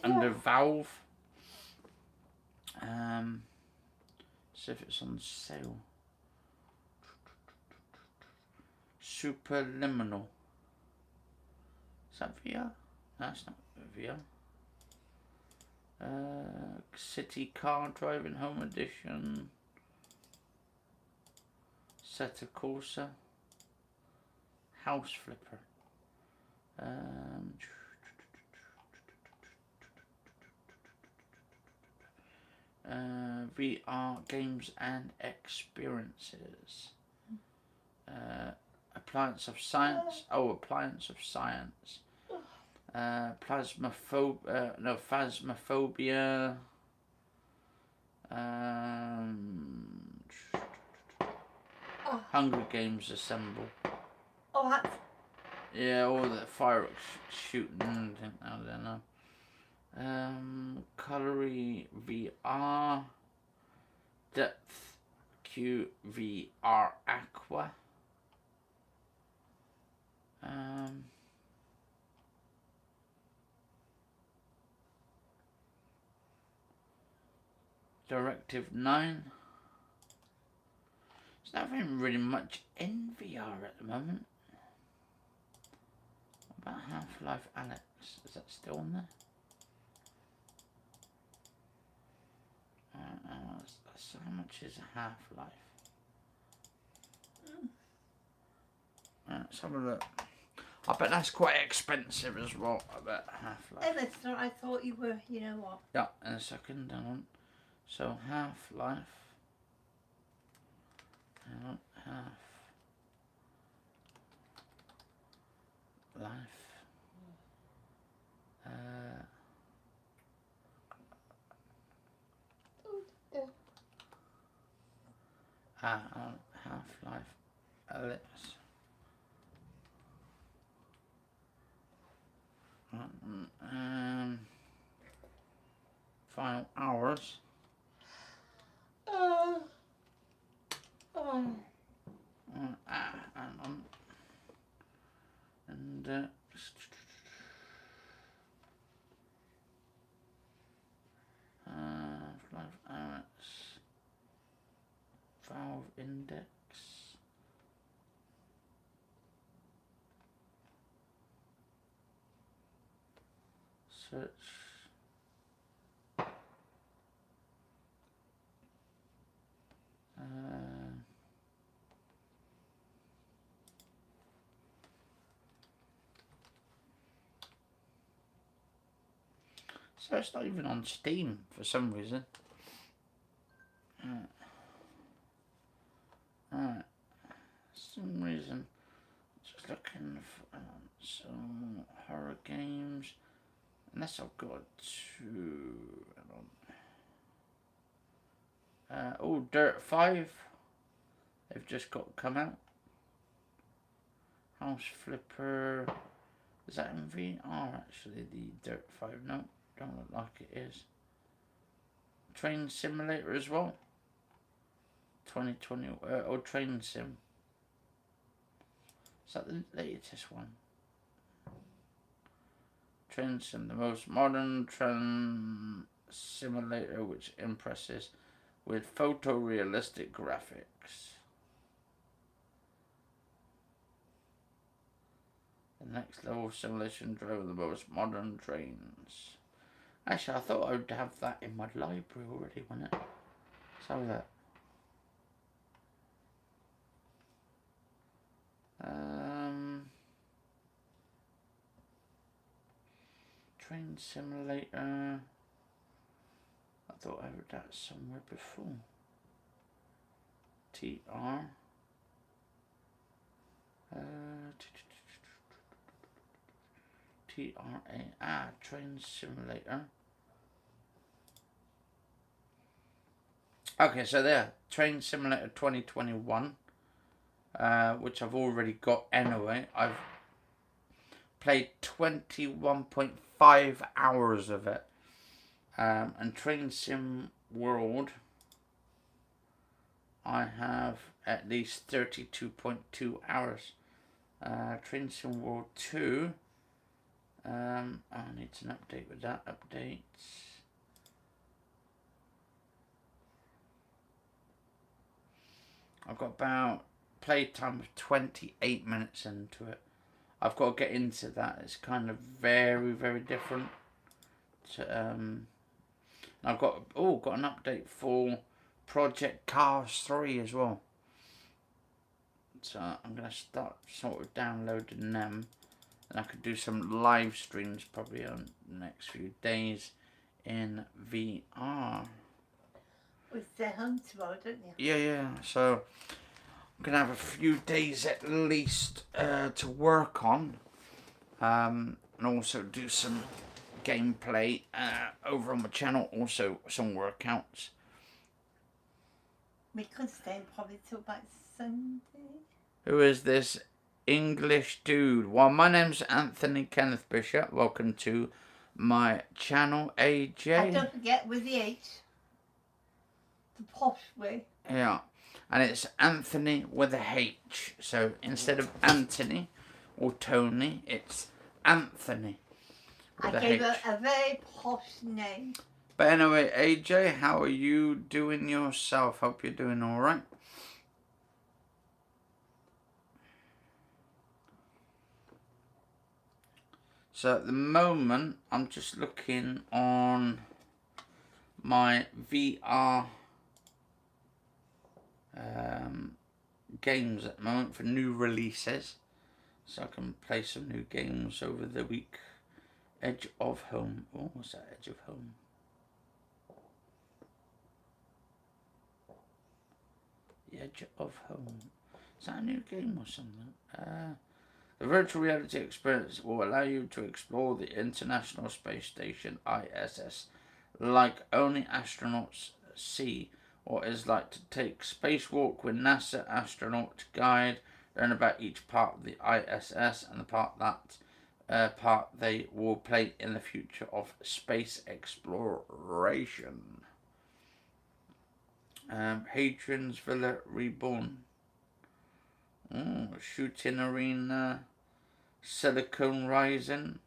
Under Valve. See if it's on sale. Superliminal. Is that VR? No, that's not VR. City Car Driving Home Edition. Setta Corsa. House Flipper. VR games and experiences. Appliance of Science. Oh, Appliance of Science. Phasmophobia. Hunger Games Assemble. Oh, that's... Yeah, all the fireworks shooting and I don't know. Colory VR. Depth QVR Aqua. Directive 9. There's not really much in VR at the moment. What about Half-Life Alex? Is that still on there? So how much is a Half-Life? Let's have a look. I bet that's quite expensive as well. I bet Half-Life. I thought you were, you know what? Yeah, in a second, hang on. So Half-Life. Hang on, Half-Life. Half-Life Alex. Final hours. Hang on. And Half-Life Alex. Valve Index. Search. So it's not even on Steam for some reason. Alright. Some reason. Just looking for some horror games. Unless I've got two. Oh, Dirt 5. They've just come out. House Flipper. Is that in VR actually? The Dirt 5? No, don't look like it is. Train Simulator as well. 2020 or Train Sim. Is that the latest one? Train Sim, the most modern train simulator which impresses with photorealistic graphics. The next level of simulation drove the most modern trains. Actually, I thought I would have that in my library already, wouldn't it? Let's have that. Train simulator. I thought I heard that somewhere before. TR. TRA. Train simulator. Okay, so there. Train Simulator 2021. Which I've already got anyway. I've played 21.5 hours of it. And Train Sim World, I have at least 32.2 hours. Train Sim World 2, I need an update with that. Updates. I've got about playtime of 28 minutes into it. I've got to get into that. It's kind of very, very different. I've got an update for Project Cars 3 as well. So I'm going to start sort of downloading them. And I could do some live streams probably on the next few days in VR. With the home tomorrow, don't you? Yeah. So I'm going to have a few days at least to work on. And also do some gameplay over on my channel. Also some workouts. We could stay probably till about Sunday. Who is this English dude? Well, my name's Anthony Kenneth Bishop. Welcome to my channel, AJ. And don't forget with the H, the posh way. Yeah, and it's Anthony with a H. So instead of Anthony or Tony, it's Anthony with I gave her a very posh name. But anyway, AJ, how are you doing yourself? Hope you're doing all right. So at the moment, I'm just looking on my VR games at the moment for new releases. So I can play some new games over the week. Edge of Home. Oh, what's that? Edge of Home. The Edge of Home. Is that a new game or something? The virtual reality experience will allow you to explore the International Space Station, ISS, like only astronauts see what it's like to take spacewalk with NASA astronaut guide, learn about each part of the ISS and the part they will play in the future of space exploration. Hadrian's Villa Reborn. Shooting Arena, Silicon Rising,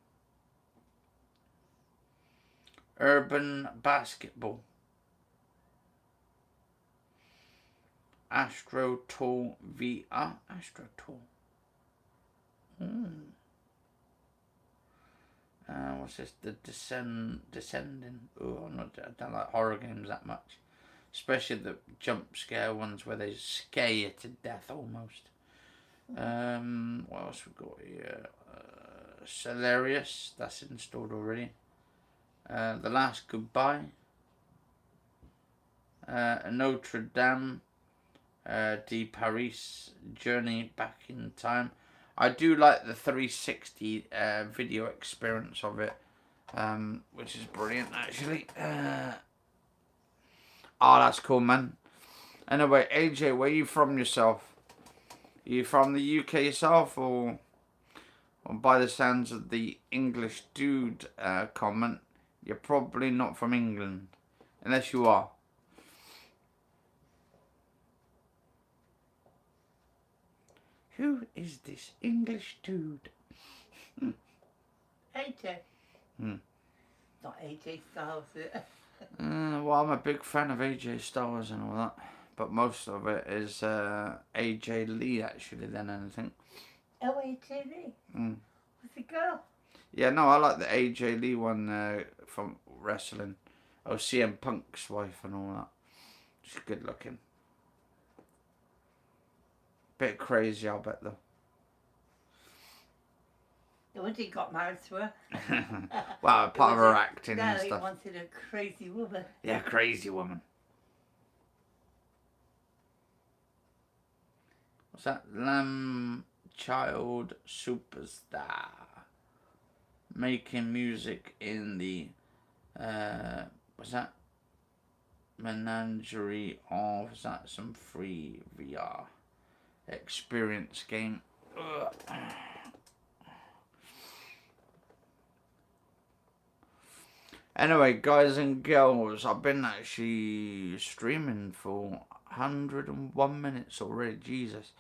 Urban Basketball, Astro Tour VR, Astro Tour. What's this? The Descending. Oh, I don't like horror games that much, especially the jump scare ones where they scare you to death almost. What else we got here? Celerius, that's installed already. The Last Goodbye. Notre Dame de Paris, Journey Back in Time. I do like the 360 video experience of it, which is brilliant actually. That's cool, man. Anyway, AJ, where are you from yourself? Are you from the UK yourself, or by the sounds of the English dude comment, you're probably not from England, unless you are. Who is this English dude? AJ. Hmm. Not AJ Styles, is it? Well, I'm a big fan of AJ Styles and all that. But most of it is AJ Lee, actually, than anything. Oh, AJ Lee. Was the girl? Yeah, no, I like the AJ Lee one from wrestling. Oh, CM Punk's wife and all that. She's good looking. Bit crazy, I'll bet, though. No wonder he got married to her. Well, part of her acting and No, he stuff. wanted a crazy woman. Yeah, crazy woman. What's that? Lamb Child Superstar. Making music in the, what's that? Menagerie of, is that some free VR experience game? Ugh. Anyway, guys and girls, I've been actually streaming for 101 minutes already, Jesus.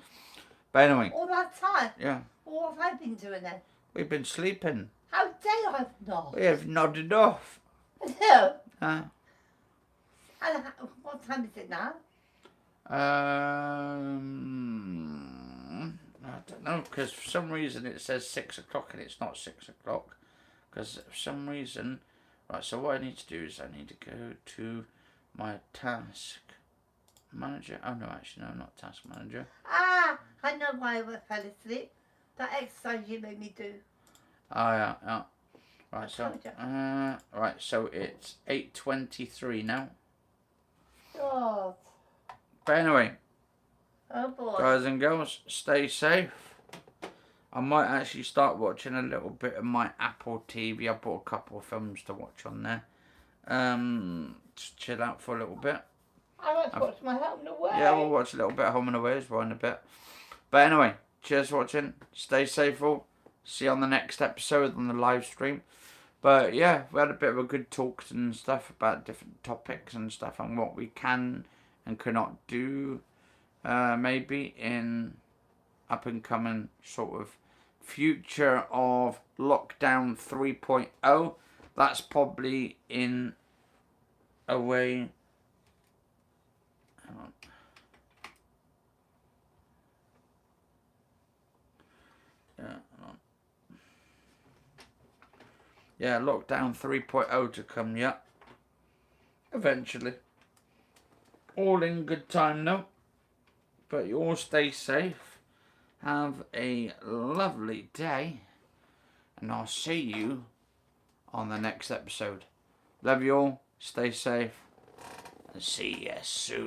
But anyway. All that time? Yeah. What have I been doing then? We've been sleeping. How dare I not? We have nodded off. No. Huh? And what time is it now? I don't know, because for some reason it says 6 o'clock and it's not 6 o'clock. Because for some reason... Right, so what I need to do is I need to go to my task manager. Oh, no, actually, no, not task manager. Ah, I know why I fell asleep. That exercise you made me do. Oh, yeah, yeah. Right, so it's 8:23 now. God. But anyway, Oh boy. guys and girls, stay safe. I might actually start watching a little bit of my Apple TV. I bought a couple of films to watch on there. Just chill out for a little bit. I want to watch my Home and Away. Yeah, we'll watch a little bit of Home and Away as well in a bit. But anyway, cheers for watching. Stay safe all. See you on the next episode on the live stream. But yeah, we had a bit of a good talk and stuff about different topics and stuff and what we can and cannot do. Maybe in up and coming sort of future of lockdown 3.0. That's probably in a way. Hang on. Yeah, hang on. Yeah, lockdown 3.0 to come, yeah. Eventually. All in good time though. But you all stay safe. Have a lovely day. And I'll see you on the next episode. Love you all. Stay safe. And see you soon.